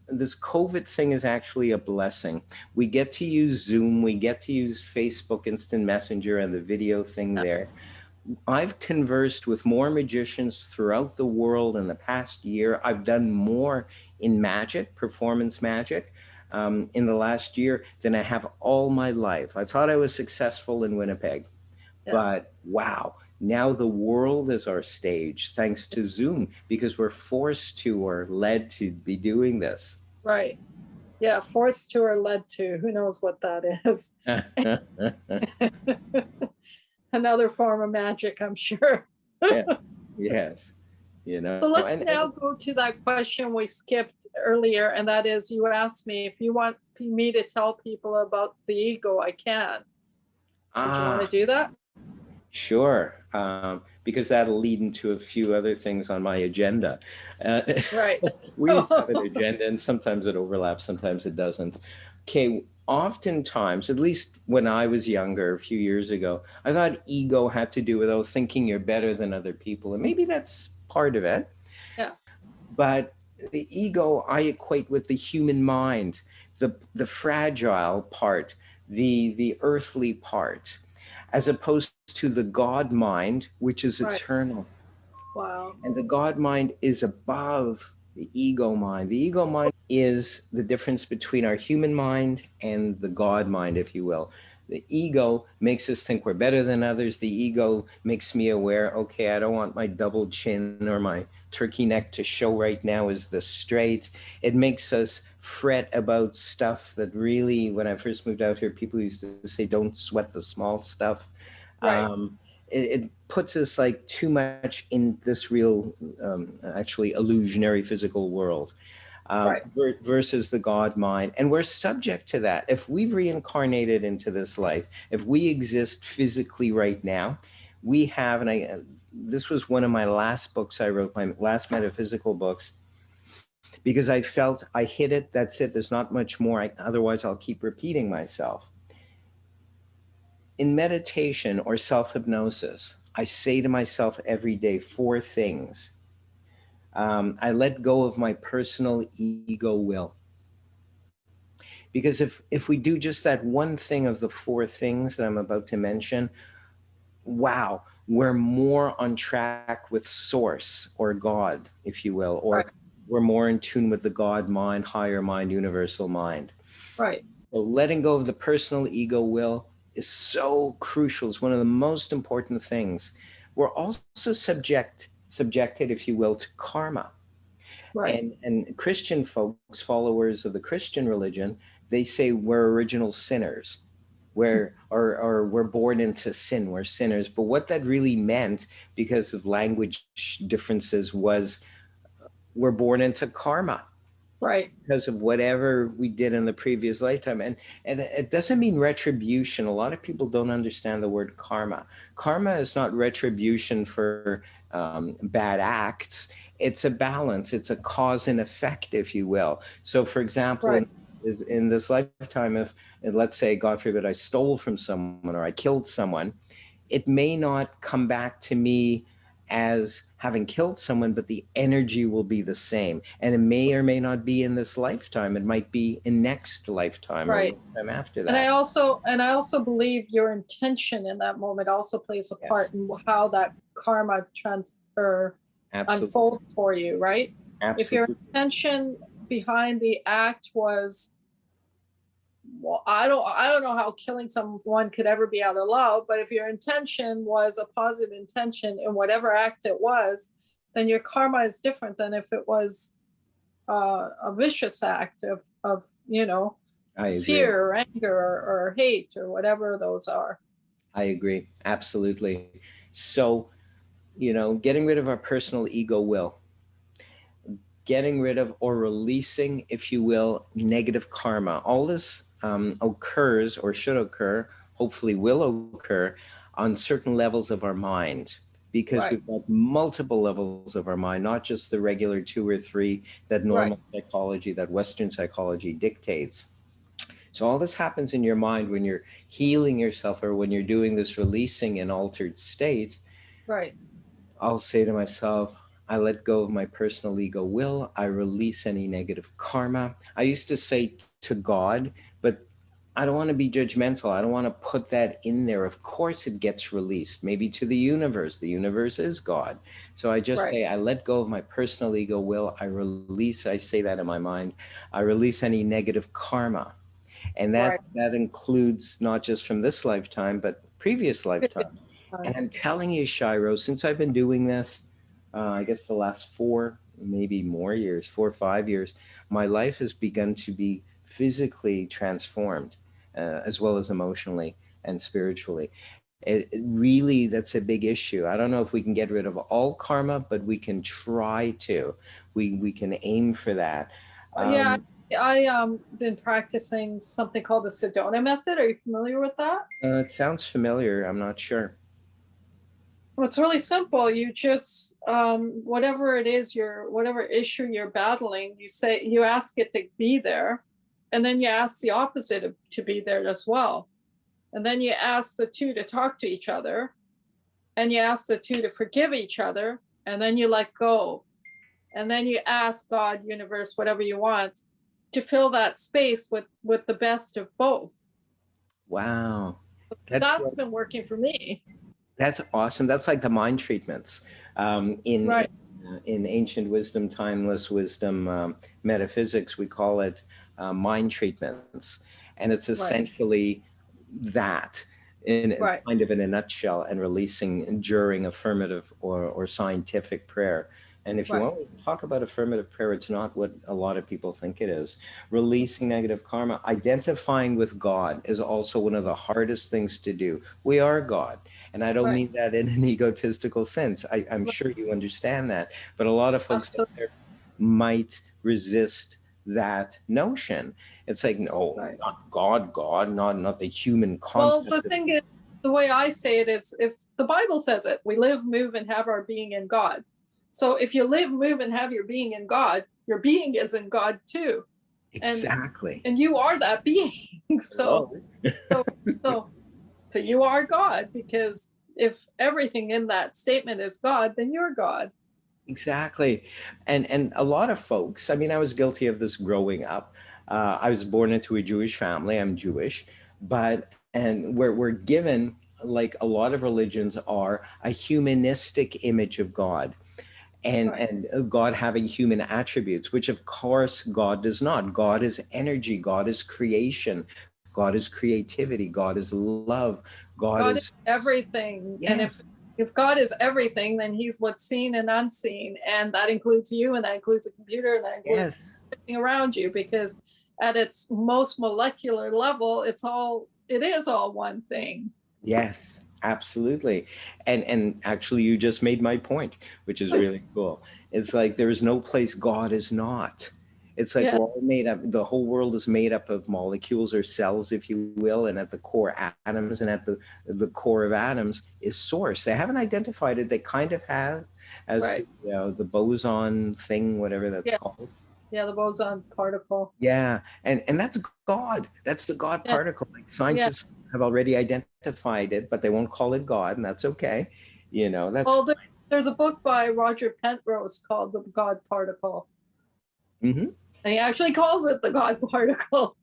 this COVID thing is actually a blessing. We get to use Zoom. We get to use Facebook Instant Messenger and the video thing there. I've conversed with more magicians throughout the world in the past year. I've done more in magic, performance magic, in the last year than I have all my life. I thought I was successful in Winnipeg, but wow, now the world is our stage thanks to Zoom because we're forced to or led to be doing this. Right. Yeah, forced to or led to. Who knows what that is? Another form of magic, I'm sure. Yes. you know. So let's now go to that question we skipped earlier, and that is, you asked me if you want me to tell people about the ego, I can. So do you want to do that? Sure, because that'll lead into a few other things on my agenda. Right. We have an agenda, and sometimes it overlaps, sometimes it doesn't. Okay, oftentimes, at least when I was younger, a few years ago, I thought ego had to do with, oh, thinking you're better than other people, and maybe that's part of it. Yeah. But the ego I equate with the human mind, the fragile part, the earthly part, as opposed to the God mind, which is Right. eternal. Wow. And the God mind is above the ego mind. The ego mind is the difference between our human mind and the God mind, if you will. The ego makes us think we're better than others. The ego makes me aware, okay, I don't want my double chin or my turkey neck to show right now is the straight. It makes us fret about stuff that really, when I first moved out here, people used to say, don't sweat the small stuff. Right. It puts us like too much in this real, actually illusionary physical world. Right. Versus the God mind. And we're subject to that. If we've reincarnated into this life, if we exist physically right now, we have, and this was one of my last books I wrote, my last metaphysical books, because I felt I hit it, that's it, there's not much more, otherwise I'll keep repeating myself. In meditation or self-hypnosis, I say to myself every day 4 things. I let go of my personal ego will. Because if we do just that one thing of the 4 things that I'm about to mention, wow, we're more on track with source or God, if you will, or Right. we're more in tune with the God mind, higher mind, universal mind. Right. So letting go of the personal ego will is so crucial. It's one of the most important things. We're also subjected, if you will, to karma. Right. And Christian folks, followers of the Christian religion, they say we're original sinners. Or we're born into sin, we're sinners. But what that really meant, because of language differences, was we're born into karma. Right. Because of whatever we did in the previous lifetime. And it doesn't mean retribution. A lot of people don't understand the word karma. Karma is not retribution for bad acts. It's a balance. It's a cause and effect, if you will. So, for example, Right. in this lifetime, if, and let's say, God forbid, I stole from someone or I killed someone, it may not come back to me as having killed someone, but the energy will be the same. And it may or may not be in this lifetime. It might be in next lifetime or Right. lifetime after that. And I also believe your intention in that moment also plays a part in how that karma transfer unfold for you, right? Absolutely. If your intention behind the act was, well, I don't know how killing someone could ever be out of love, but if your intention was a positive intention in whatever act it was, then your karma is different than if it was a vicious act of fear or anger or hate or whatever those are. I agree. Absolutely. So, getting rid of our personal ego will, getting rid of or releasing, if you will, negative karma. All this occurs or should occur, hopefully will occur on certain levels of our mind, because Right. we've got multiple levels of our mind, not just the regular 2 or 3 that normal psychology, that Western psychology dictates. So all this happens in your mind when you're healing yourself or when you're doing this releasing in altered states. Right. I'll say to myself, I let go of my personal ego will. I release any negative karma. I used to say to God, but I don't want to be judgmental. I don't want to put that in there. Of course it gets released, maybe to the universe. The universe is God. So I just say, I let go of my personal ego will. I release, I say that in my mind, I release any negative karma. And that includes not just from this lifetime, but previous lifetime. And I'm telling you, Shahiroz, since I've been doing this, I guess the last 4, maybe more years, 4 or 5 years, my life has begun to be physically transformed, as well as emotionally and spiritually. Really, that's a big issue. I don't know if we can get rid of all karma, but we can try to. We can aim for that. Yeah, Um, I been practicing something called the Sedona Method. Are you familiar with that? it sounds familiar. I'm not sure. Well, it's really simple. You just whatever it is, whatever issue you're battling, you ask it to be there, and then you ask the opposite to be there as well. And then you ask the two to talk to each other, and you ask the two to forgive each other, and then you let go. And then you ask God, universe, whatever you want, to fill that space with the best of both. Wow. That's That's been working for me. That's awesome. That's like the mind treatments Right, in ancient wisdom, timeless wisdom, metaphysics. We call it mind treatments, and it's right, essentially that in right, kind of in a nutshell, and releasing during affirmative or scientific prayer. And if you right. want to talk about affirmative prayer, it's not what a lot of people think it is. Releasing negative karma, identifying with God is also one of the hardest things to do. We are God. And I don't Right. mean that in an egotistical sense. I'm Right. sure you understand that. But a lot of folks out Absolutely. there might resist that notion. It's like, no, Right. not God, God, not the human Well, the concept of thing is, the way I say it is, if the Bible says it, we live, move, and have our being in God. So if you live, move, and have your being in God, your being is in God too, and exactly. and you are that being. so Hello. so so so you are God, because if everything in that statement is God, then you're God. Exactly. And a lot of folks, I mean, I was guilty of this growing up. I was born into a Jewish family. I'm Jewish, and we're given, like a lot of religions are, a humanistic image of God, Right. and God having human attributes, which of course God does not. God is energy, God is creation, God is creativity, God is love, God God is is, everything. And yeah, if God is everything, then he's what's seen and unseen. And that includes you, and that includes a computer, and that includes yes, everything around you, because at its most molecular level, it is all one thing. yes, absolutely. And actually you just made my point, which is really cool. It's like there is no place God is not. It's like Yeah, we're all made up, the whole world is made up of molecules or cells, if you will, and at the core atoms, and at the core of atoms is source. They haven't identified it. They kind of have, as right. the boson thing, whatever that's Yeah, called. yeah, the boson particle. Yeah, and that's God. That's the God Yeah, particle. Like yeah. scientists have already identified it, but they won't call it God, and that's okay. That's Well, there's a book by Roger Penrose called The God Particle. hmm And he actually calls it the God particle.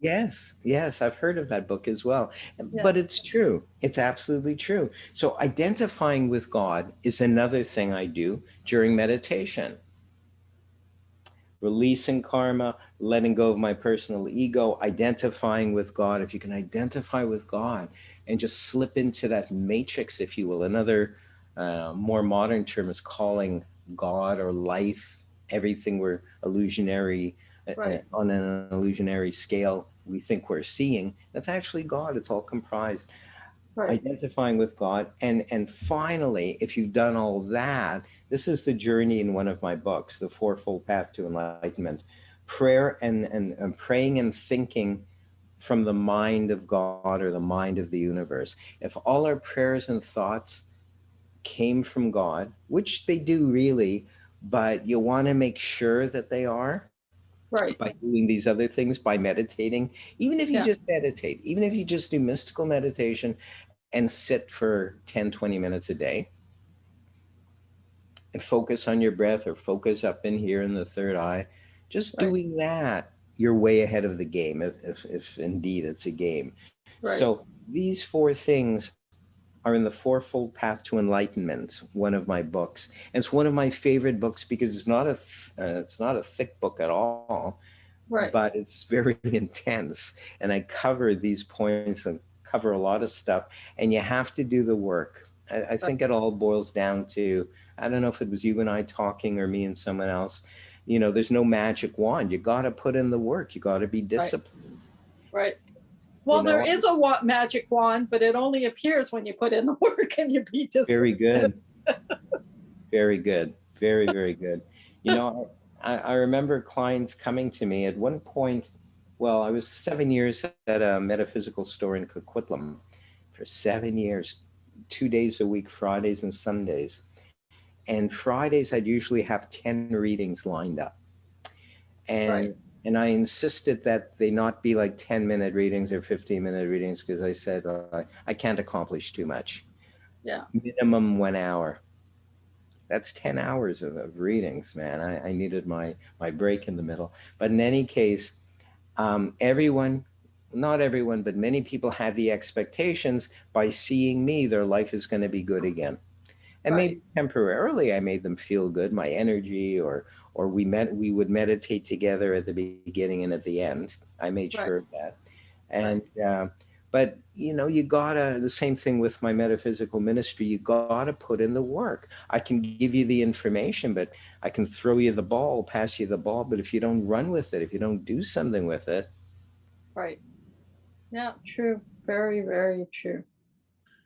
yes, yes, I've heard of that book as well. Yeah, But it's true. It's absolutely true. So identifying with God is another thing I do during meditation. Releasing karma, letting go of my personal ego, identifying with God. If you can identify with God and just slip into that matrix, if you will, another more modern term is calling God or life, everything we're illusionary, right, on an illusionary scale, we think we're seeing, that's actually God. It's all comprised. right. Identifying with God. And finally, if you've done all that, this is the journey in one of my books, The Fourfold Path to Enlightenment. Prayer and praying and thinking from the mind of God or the mind of the universe. If all our prayers and thoughts came from God, which they do really, but you want to make sure that they are Right. by doing these other things, by meditating, even if you Yeah. just meditate, even if you just do mystical meditation and sit for 10, 20 minutes a day and focus on your breath or focus up in here in the third eye. Just Right. doing that, you're way ahead of the game, if indeed it's a game. Right. So these four things are in the Fourfold Path to Enlightenment, one of my books. And it's one of my favorite books because it's not a thick book at all, Right. but it's very intense. And I cover these points and cover a lot of stuff. And you have to do the work. I Right. think it all boils down to, I don't know if it was you and I talking or me and someone else. There's no magic wand. You got to put in the work. You got to be Right. disciplined. Right. Well, there is a magic wand, but it only appears when you put in the work and you beat this. Very good. Very good. Very, very good. You know, I remember clients coming to me at one point. Well, I was 7 years at a metaphysical store in Coquitlam for 7 years, 2 days a week, Fridays and Sundays. And Fridays, I'd usually have 10 readings lined up. And I insisted that they not be like 10-minute readings or 15-minute readings, because I said, I can't accomplish too much. Yeah. Minimum 1 hour. That's 10 hours of readings, man. I needed my break in the middle. But in any case, everyone, not everyone, but many people had the expectations by seeing me, their life is going to be good again. And maybe temporarily I made them feel good, my energy, or we would meditate together at the beginning and at the end. I made sure of that. And but you know, you gotta, the same thing with my metaphysical ministry, you gotta put in the work. I can give you the information, but I can throw you the ball, pass you the ball, but if you don't run with it, if you don't do something with it. Right. Yeah, true. Very, very true.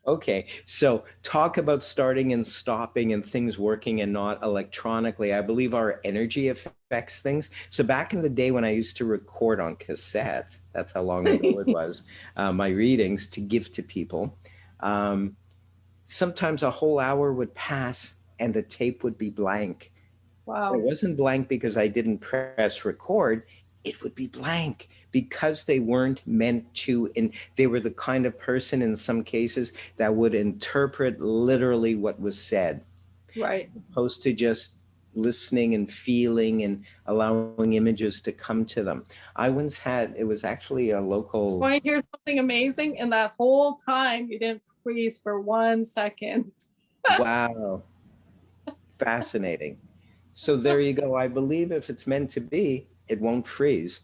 Okay, so talk about starting and stopping and things working and not electronically. I believe our energy affects things. So back in the day when I used to record on cassette, that's how long ago it was, my readings to give to people, sometimes a whole hour would pass and the tape would be blank. Wow. It wasn't blank because I didn't press record. It would be blank because they weren't meant to, and they were the kind of person in some cases that would interpret literally what was said. Right. Opposed to just listening and feeling and allowing images to come to them. I once had, it was actually a local. Want to hear something amazing? And that whole time you didn't freeze for 1 second. Wow. Fascinating. So there you go. I believe if it's meant to be, it won't freeze,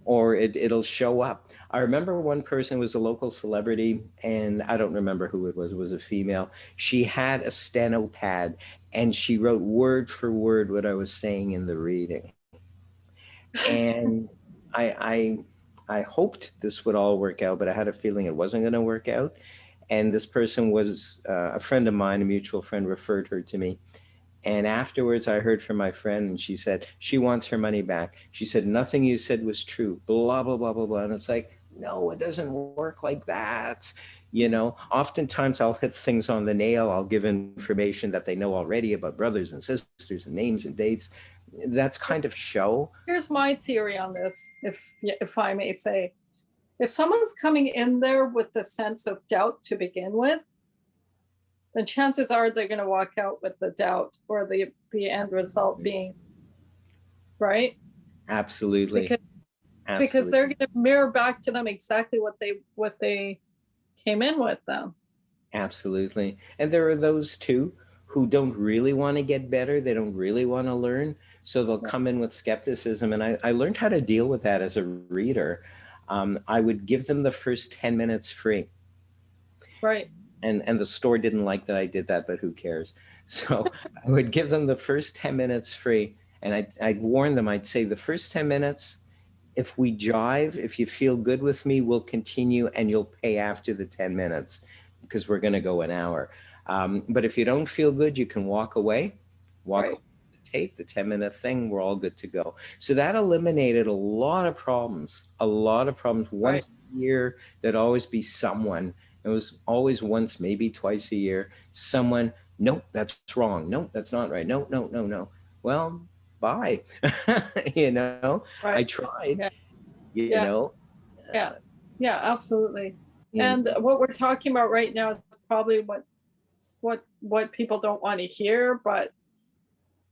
or it'll show up. I remember one person was a local celebrity, and I don't remember who it was a female. She had a steno pad, and she wrote word for word what I was saying in the reading. And I hoped this would all work out, but I had a feeling it wasn't going to work out. And this person was a friend of mine, a mutual friend referred her to me. And afterwards, I heard from my friend, and she said she wants her money back. She said, nothing you said was true, blah, blah, blah, blah, blah. And it's like, no, it doesn't work like that. You know, oftentimes I'll hit things on the nail. I'll give information that they know already about brothers and sisters and names and dates. That's kind of show. Here's my theory on this, if I may say. If someone's coming in there with the sense of doubt to begin with, then chances are they're going to walk out with the doubt, or the end result being right. Absolutely. Because they're going to mirror back to them exactly what they came in with them. Absolutely. And there are those too who don't really want to get better. They don't really want to learn. So they'll come in with skepticism. And I learned how to deal with that as a reader. I would give them the first 10 minutes free. Right. And the store didn't like that I did that, but who cares? So I would give them the first 10 minutes free. And I'd warn them, I'd say the first 10 minutes, if we jive, if you feel good with me, we'll continue and you'll pay after the 10 minutes because we're going to go an hour. But if you don't feel good, you can walk away, away the tape, the 10-minute thing, we're all good to go. So that eliminated a lot of problems, Once a year, there'd always be someone. It was always once, maybe twice a year, someone, nope, that's wrong. Nope, that's not right. No, no, no, no. Well, bye. You know, I tried, you know. Yeah, absolutely. And what we're talking about right now is probably what people don't want to hear, but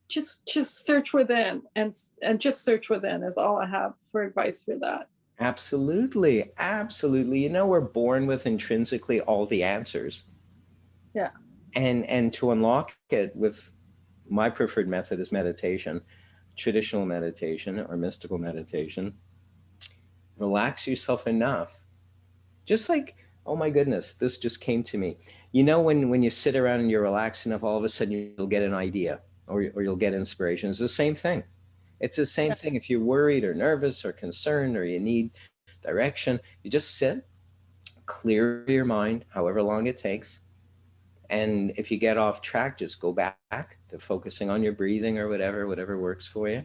just search within, and just search within is all I have for advice for that. Absolutely. Absolutely. You know, we're born with intrinsically all the answers. Yeah. And to unlock it with my preferred method is meditation, traditional meditation or mystical meditation. Relax yourself enough. Just like, oh my goodness, this just came to me. You know, when you sit around and you're relaxed enough, all of a sudden you'll get an idea or you'll get inspiration. It's the same thing. It's the same thing if you're worried or nervous or concerned or you need direction. You just sit, clear your mind, however long it takes. And if you get off track, just go back to focusing on your breathing or whatever works for you.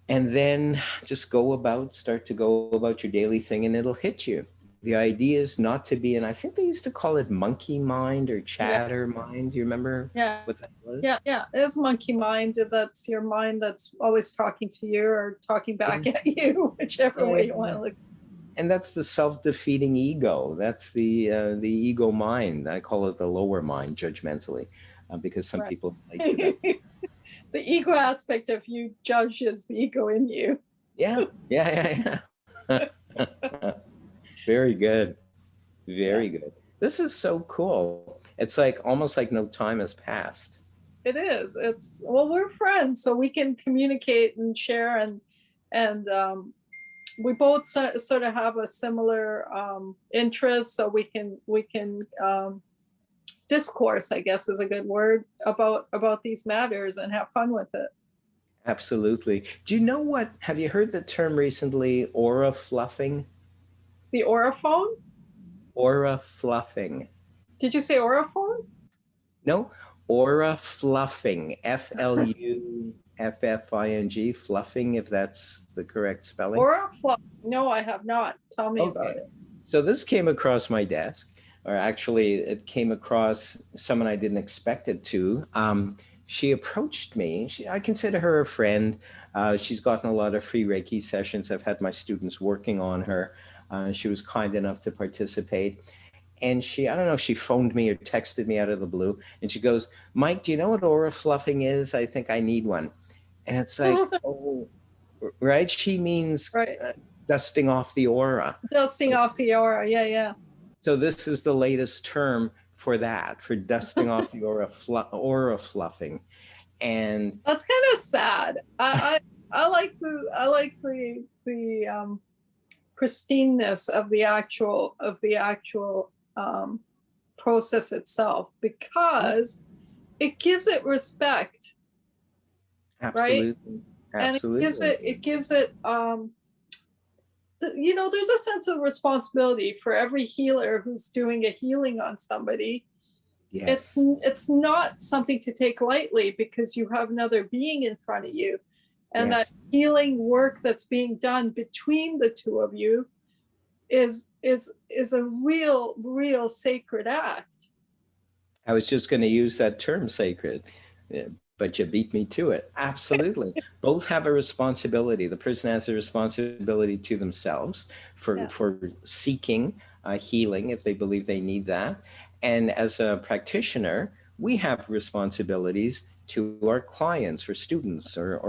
And then just start to go about your daily thing, and it'll hit you. The idea is not to be, and I think they used to call it monkey mind or chatter mind. Do you remember what that was? Yeah. It's monkey mind. That's your mind that's always talking to you or talking back at you, whichever way you want to look. And that's the self-defeating ego. That's the ego mind. I call it the lower mind, judgmentally, because some people like to that. The ego aspect of you judges the ego in you. Yeah. Very good. Very good. This is so cool. It's like almost like no time has passed. It is. It's, well, we're friends, so we can communicate and share, and we both sort of have a similar interest, so we can discourse, I guess is a good word, about these matters and have fun with it. Absolutely. Do you know what? Have you heard the term recently, aura fluffing? The aura phone? Aura fluffing. Did you say aura phone? No, aura fluffing. Fluffing, fluffing, if that's the correct spelling. Aura fluffing. No, I have not. Tell me about it. So this came across my desk, or actually it came across someone I didn't expect it to. She approached me. I consider her a friend. She's gotten a lot of free Reiki sessions. I've had my students working on her. She was kind enough to participate. And I don't know if she phoned me or texted me out of the blue. And she goes, "Mike, do you know what aura fluffing is? I think I need one." And it's like, oh, right? She means dusting off the aura. Dusting off the aura, yeah. So this is the latest term for that, for dusting off the aura fluffing. And that's kind of sad. I like the pristineness of the actual process itself, because it gives it respect. Absolutely. Right? Absolutely. And it gives it there's a sense of responsibility for every healer who's doing a healing on somebody. Yes. It's not something to take lightly, because you have another being in front of you, and that healing work that's being done between the two of you is a real sacred act. I was just going to use that term, sacred, but you beat me to it. Absolutely. Both have a responsibility. The person has a responsibility to themselves for seeking healing if they believe they need that. And as a practitioner, we have responsibilities to our clients or students or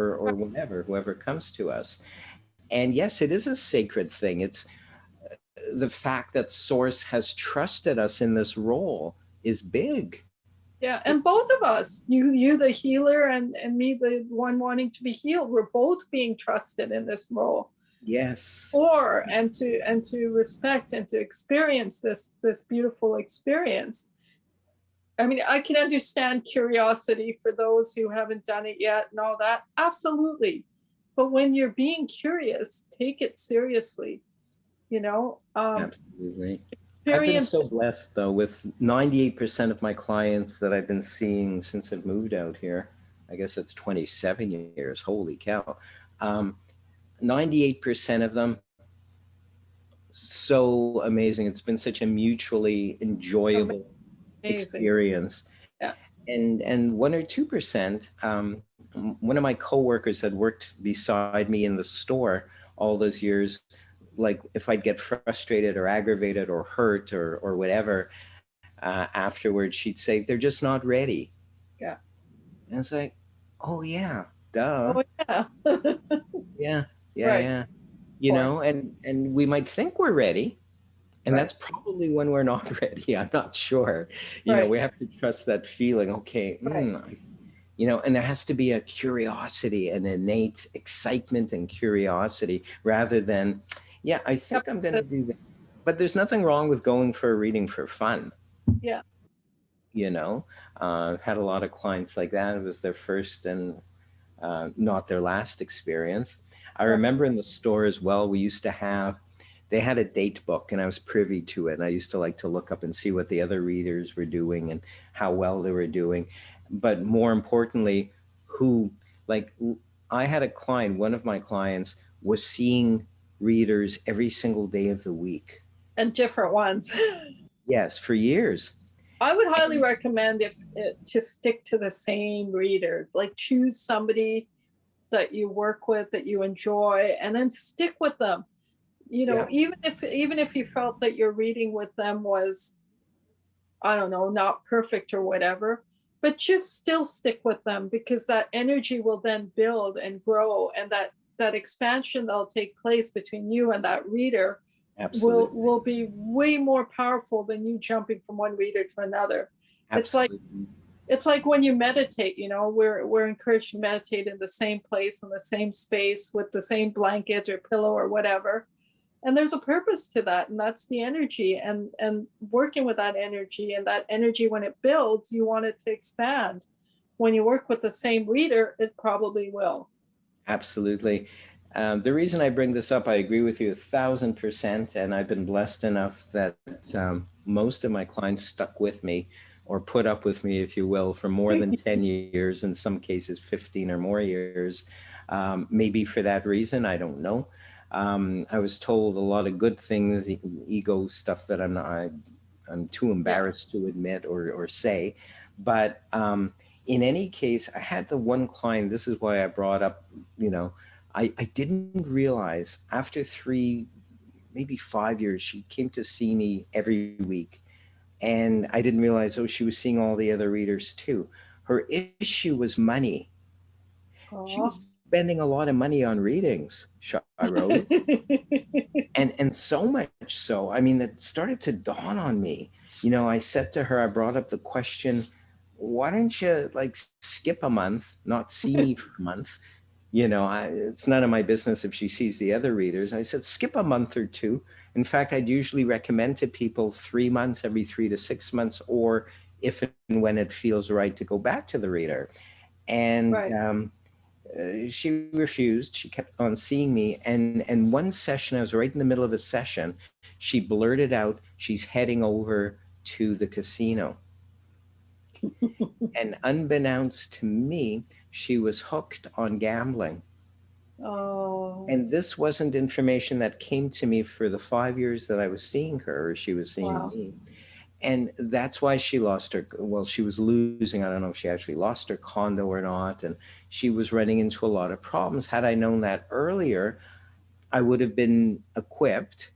whoever comes to us. And yes, it is a sacred thing. It's the fact that Source has trusted us in this role is big. Yeah, and both of us, you the healer and me the one wanting to be healed, we're both being trusted in this role. Yes. And to respect and to experience this beautiful experience. I mean, I can understand curiosity for those who haven't done it yet and all that. Absolutely. But when you're being curious, take it seriously. Absolutely. I've been so blessed, though, with 98% of my clients that I've been seeing since I've moved out here. I guess it's 27 years. Holy cow. 98% of them, so amazing. It's been such a mutually enjoyable experience. Yeah. And 1 or 2%, one of my coworkers had worked beside me in the store all those years. Like if I'd get frustrated or aggravated or hurt or whatever, afterwards she'd say, "They're just not ready." Yeah. And it's like, oh yeah, duh. Oh yeah. Yeah. You know, and we might think we're ready. And that's probably when we're not ready. I'm not sure. You know, we have to trust that feeling. Okay. And there has to be a curiosity, an innate excitement and curiosity rather than, I think I'm going to do that. But there's nothing wrong with going for a reading for fun. Yeah. I've had a lot of clients like that. It was their first and not their last experience. I remember in the store as well, we used to have, they had a date book and I was privy to it. And I used to like to look up and see what the other readers were doing and how well they were doing. But more importantly, who, like, I had a client, one of my clients was seeing readers every single day of the week. And different ones. Yes, for years. I would highly recommend to stick to the same reader. Like choose somebody that you work with, that you enjoy, and then stick with them. You know, Yeah. even if you felt that your reading with them was, I don't know, not perfect or whatever, but just still stick with them, because that energy will then build and grow, and that expansion that'll take place between you and that reader Absolutely. will be way more powerful than you jumping from one reader to another. Absolutely. It's like when you meditate, you know, we're encouraged to meditate in the same place, in the same space, with the same blanket or pillow or whatever. And there's a purpose to that, and that's the energy, and working with that energy, and that energy, when it builds, you want it to expand. When you work with the same reader, it probably will. Absolutely. The reason I bring this up, I agree with you 1,000%. And I've been blessed enough that most of my clients stuck with me, or put up with me, if you will, for more than 10 years, in some cases 15 or more years. Maybe for that reason, I don't know. I was told a lot of good things, ego stuff that I'm too embarrassed to admit or say. But in any case, I had the one client, this is why I brought up, you know, I didn't realize after 3, maybe 5 years, she came to see me every week. And I didn't realize, oh, she was seeing all the other readers too. Her issue was money. She Oh. was spending a lot of money on readings, Shahiroz. And so much so, I mean, it started to dawn on me. You know, I said to her, I brought up the question, why don't you like skip a month, not see me for a month? You know, it's none of my business if she sees the other readers. I said, skip a month or two. In fact, I'd usually recommend to people 3 months, every 3 to 6 months, or if and when it feels right, to go back to the reader. And Right. she refused. She kept on seeing me. And one session, I was right in the middle of a session, she blurted out, she's heading over to the casino. And unbeknownst to me, she was hooked on gambling. Oh, And this wasn't information that came to me for the 5 years that I was seeing her, or she was seeing wow. me. And that's why she lost her, well, she was losing, I don't know if she actually lost her condo or not. And she was running into a lot of problems. Had I known that earlier, I would have been equipped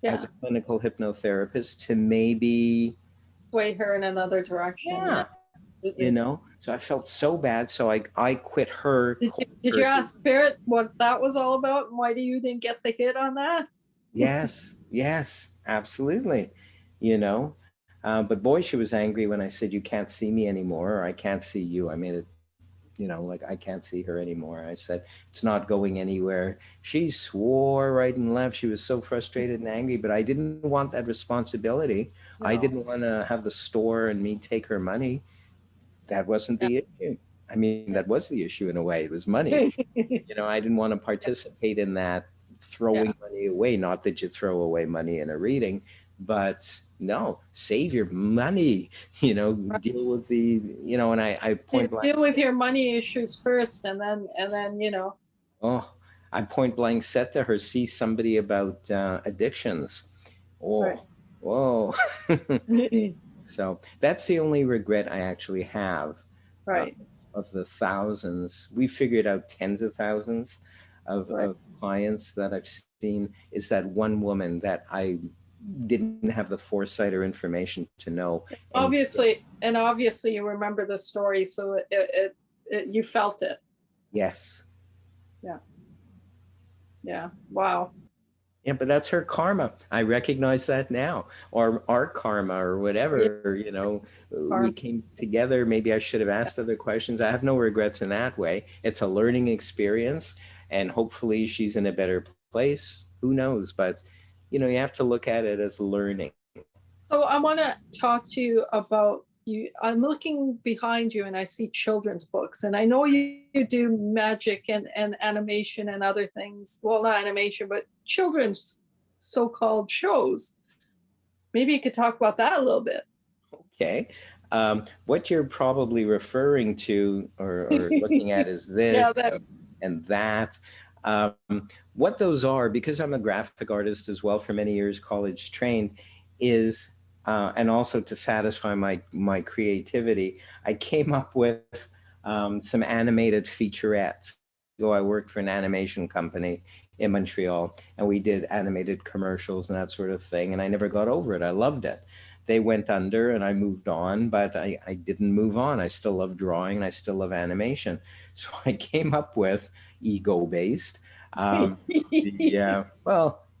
as Yeah. a clinical hypnotherapist to maybe, Sway her in another direction. Yeah. yeah, you Absolutely. know. So I felt so bad. So I quit her Did you courses. ask Spirit what that was all about, and why you didn't get the hit on that? Yes, yes, absolutely. You know, but boy, she was angry when I said, you can't see me anymore, or I can't see you. I made it, you know, like I can't see her anymore. I said, it's not going anywhere. She swore right and left. She was so frustrated and angry, but I didn't want that responsibility. I No. didn't want to have the store and me take her money. That wasn't Yeah. the issue. I mean, that was the issue in a way. It was money. You know, I didn't want to participate in that Yeah. throwing money away. Not that you throw away money in a reading, but no, save your money, you know, Right. deal with the, you know, and I point blank Deal with said, your money issues first, and then oh, I point blank said to her, see somebody about addictions. right. Oh, whoa. So that's the only regret I actually have uh, Right. of the thousands. We figured out tens of thousands Right. of clients that I've seen, is that one woman that I didn't have the foresight or information to know. And Obviously, you remember the story, so you felt it. yes, Yeah. Yeah. Wow. yeah, but that's her karma. I recognize that now, or our karma, or Yeah. whatever. You know, we Karma. came together. Maybe I should have asked other questions. I have no regrets in that way. It's a learning experience, and hopefully she's in a better place. Who knows? But you know, you have to look at it as learning. So I want to talk to you about I'm looking behind you and I see children's books, and I know you do magic and animation and other things. Well, not animation, but children's so-called shows. Maybe you could talk about that a little bit. Okay. What you're probably referring to or looking at is this Yeah, that. and that. Um, what those are, because I'm a graphic artist as well for many years, college trained, is and also to satisfy my creativity, I came up with some animated featurettes. I worked for an animation company in Montreal, and we did animated commercials and that sort of thing. And I never got over it. I loved it. They went under and I moved on, but I didn't move on. I still love drawing and I still love animation. So I came up with ego based. Well,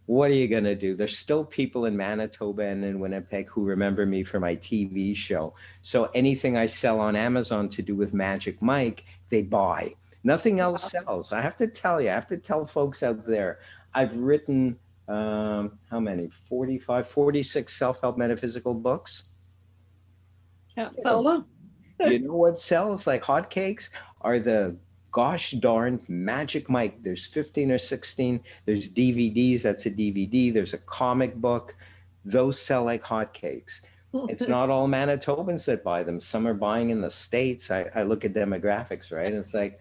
what are you going to do? There's still people in Manitoba and in Winnipeg who remember me for my TV show. So anything I sell on Amazon to do with Magic Mike, they buy. Nothing else sells. I have to tell you, I have to tell folks out there, I've written how many? 45, 46 self-help metaphysical books. Can't sell them. You know what sells like hotcakes are the gosh darn Magic Mike. There's 15 or 16. There's DVDs. That's a DVD. There's a comic book. Those sell like hotcakes. It's not all Manitobans that buy them. Some are buying in the States. I look at demographics, right? And it's like,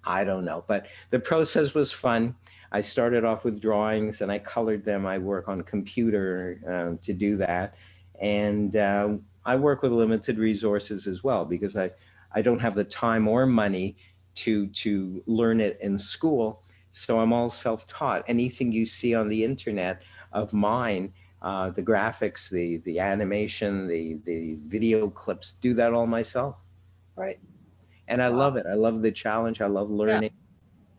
I don't know. But the process was fun. I started off with drawings and I colored them. I work on computer to do that. And I work with limited resources as well because I don't have the time or money to learn it in school. So I'm all self-taught. Anything you see on the internet of mine, the graphics, the animation, the video clips, do that all myself. Right. And I love it. I love the challenge. I love learning.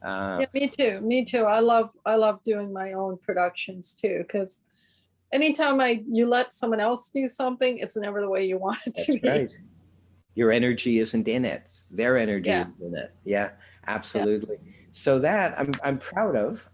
Yeah, me too. Me too. I love doing my own productions too, because anytime you let someone else do something, it's never the way you want it to be. Right. Your energy isn't in it. Their energy Yeah. is in it. Yeah, absolutely. Yeah. So that I'm proud of.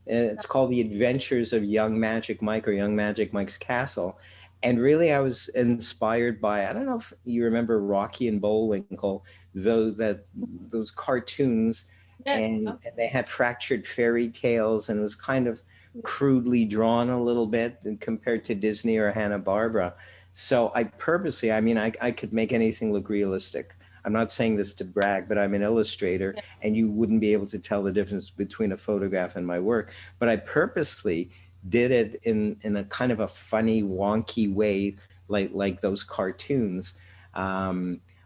It's called The Adventures of Young Magic Mike or Young Magic Mike's Castle. And really I was inspired by, I don't know if you remember Rocky and Bullwinkle, those cartoons. Yeah. And they had fractured fairy tales, and it was kind of crudely drawn a little bit compared to Disney or Hanna-Barbera. So I purposely, I mean, I could make anything look realistic. I'm not saying this to brag, but I'm an illustrator, and you wouldn't be able to tell the difference between a photograph and my work. But I purposely did it in a kind of a funny, wonky way, like those cartoons.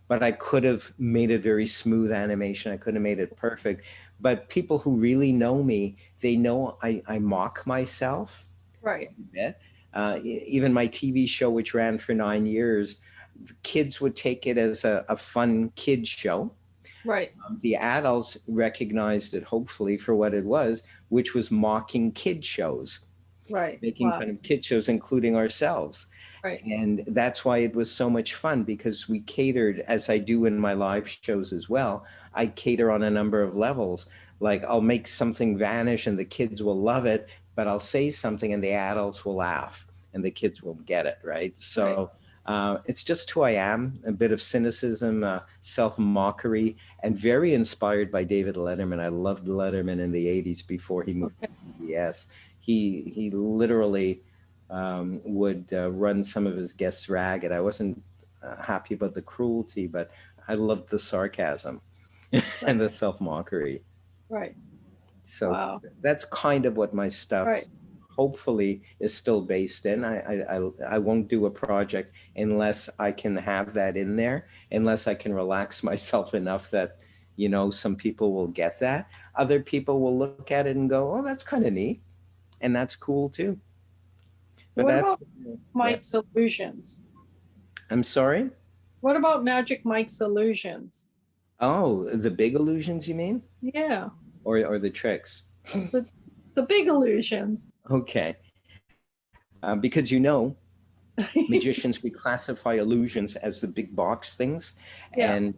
But I could have made it very smooth animation. I could have made it perfect. But people who really know me, they know I mock myself. Right. Even my TV show, which ran for 9 years, kids would take it as a fun kid show. Right. The adults recognized it, hopefully, for what it was, which was mocking kid shows. Right. Making fun of kid shows, including ourselves. Right. And that's why it was so much fun, because we catered, as I do in my live shows as well, I cater on a number of levels. Like I'll make something vanish and the kids will love it, but I'll say something and the adults will laugh and the kids will get it, right? So it's just who I am, a bit of cynicism, self-mockery, and very inspired by David Letterman. I loved Letterman in the 80s before he moved to CBS. He literally would run some of his guests ragged. I wasn't happy about the cruelty, but I loved the sarcasm and the self-mockery. Right. So that's kind of what my stuff hopefully is still based in. I won't do a project unless I can have that in there, unless I can relax myself enough that, you know, some people will get that. Other people will look at it and go, oh, that's kind of neat. And that's cool too. So what about Mike's illusions? I'm sorry? What about Magic Mike's illusions? Oh, the big illusions, you mean? Yeah. Or the tricks? The big illusions. Okay. Because, you know, magicians, we classify illusions as the big box things, and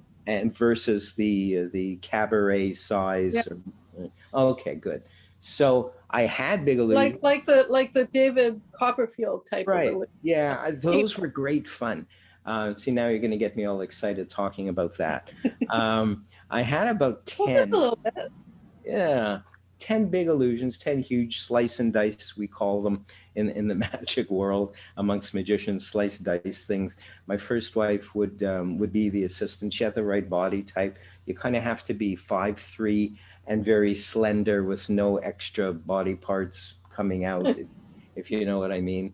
versus the cabaret size. Yeah. Okay, good. So I had big illusions. Like the David Copperfield type of illusion. Yeah, those were great fun. See, now you're going to get me all excited talking about that. I had about Well, just a 10, little bit. yeah, 10 big illusions, 10 huge slice and dice, we call them in the magic world amongst magicians, slice dice things. My first wife would be the assistant. She had the right body type. You kind of have to be 5'3" and very slender with no extra body parts coming out, if you know what I mean.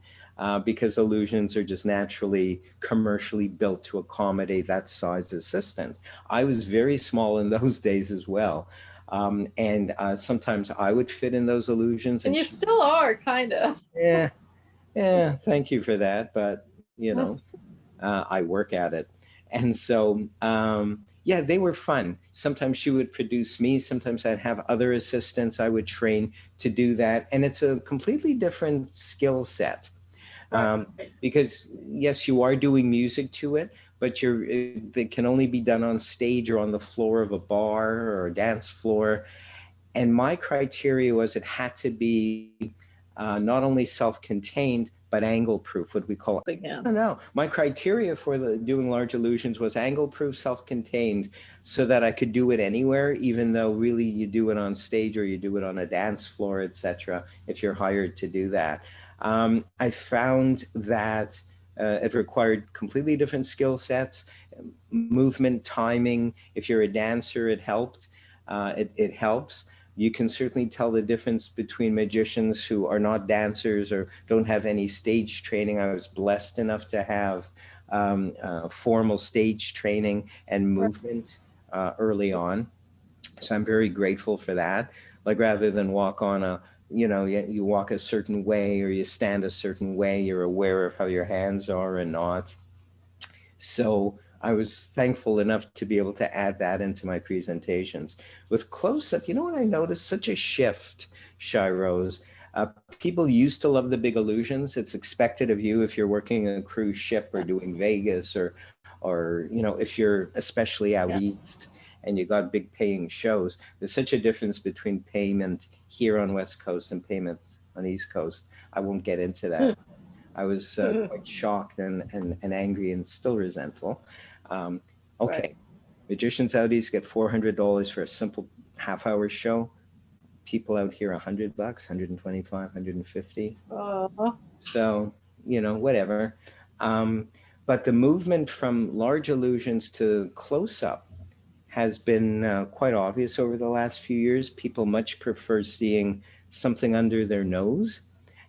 Because illusions are just naturally commercially built to accommodate that size assistant. I was very small in those days as well. And sometimes I would fit in those illusions. And you still are, kind of. Yeah, yeah, thank you for that. But, you know, I work at it. And so, yeah, they were fun. Sometimes she would produce me. Sometimes I'd have other assistants I would train to do that. And it's a completely different skill set. Right. Because yes, you are doing music to it, but it can only be done on stage or on the floor of a bar or a dance floor. And my criteria was it had to be not only self-contained, but angle proof, what we call it. Again. I don't know. My criteria for doing large illusions was angle proof, self-contained, so that I could do it anywhere, even though really you do it on stage or you do it on a dance floor, etc., if you're hired to do that. I found that it required completely different skill sets, movement, timing. If you're a dancer, it helped. It helps. You can certainly tell the difference between magicians who are not dancers or don't have any stage training. I was blessed enough to have formal stage training and movement early on. So I'm very grateful for that. Like rather than walk on you walk a certain way or you stand a certain way, you're aware of how your hands are and not. So I was thankful enough to be able to add that into my presentations. With close-up, you know what I noticed? Such a shift, Shahiroz. People used to love the big illusions. It's expected of you if you're working a cruise ship or doing Vegas or if you're especially out east and you got big paying shows. There's such a difference between payment here on West Coast and payment on East Coast. I won't get into that. I was quite shocked and angry and still resentful. Okay, Right. magicians out east get $400 for a simple half-hour show. People out here, $100, 125, 150. So whatever. But the movement from large illusions to close-up has been quite obvious over the last few years. People much prefer seeing something under their nose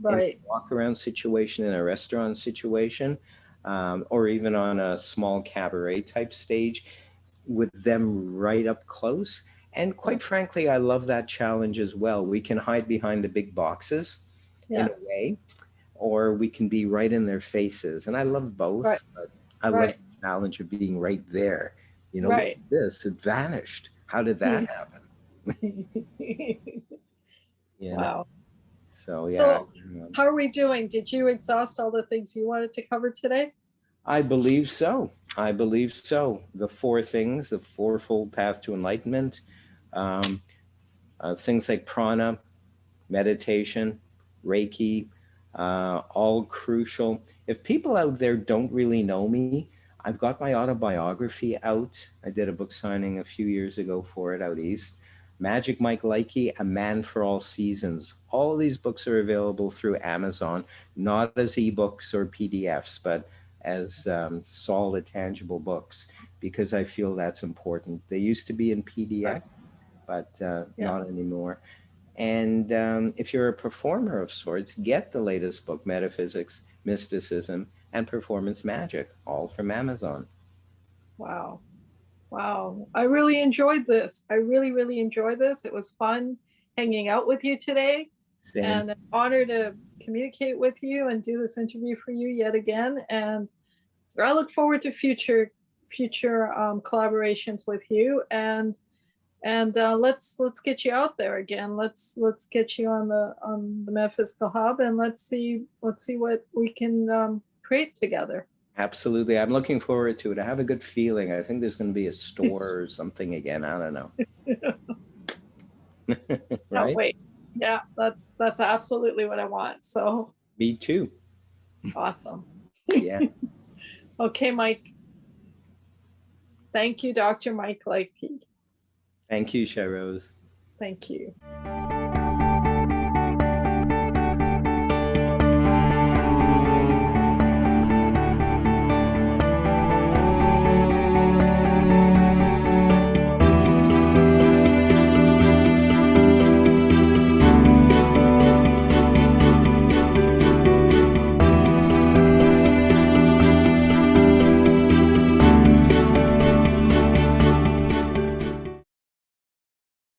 in a walk-around situation, in a restaurant situation, or even on a small cabaret type stage with them right up close. And quite frankly, I love that challenge as well. We can hide behind the big boxes in a way, or we can be right in their faces. And I love both, but I love the challenge of being right there. Look at this, it vanished. How did that happen? Wow. So, yeah. So, how are we doing? Did you exhaust all the things you wanted to cover today? I believe so. I believe so. The four things, the fourfold path to enlightenment, things like prana, meditation, Reiki, all crucial. If people out there don't really know me, I've got my autobiography out. I did a book signing a few years ago for it out east. Magic Mike Likey, A Man for All Seasons. All these books are available through Amazon, not as ebooks or PDFs, but as solid, tangible books, because I feel that's important. They used to be in PDF, but not anymore. And if you're a performer of sorts, get the latest book, Metaphysics, Mysticism, and Performance Magic, all from Amazon. Wow. Wow. I really enjoyed this. I really, really enjoyed this. It was fun hanging out with you today. Same. And an honor to communicate with you and do this interview for you yet again. And I look forward to future collaborations with you. And let's get you out there again. Let's get you on the Metaphysical Hub, and let's see what we can create together. Absolutely. I'm looking forward to it. I have a good feeling. I think there's going to be a store or something again. I don't know. Right? Oh, wait. Yeah, that's absolutely what I want. So me too. Awesome. Yeah. Okay, Mike. Thank you, Dr. Mike Likey. Thank you, Shahiroz. Thank you.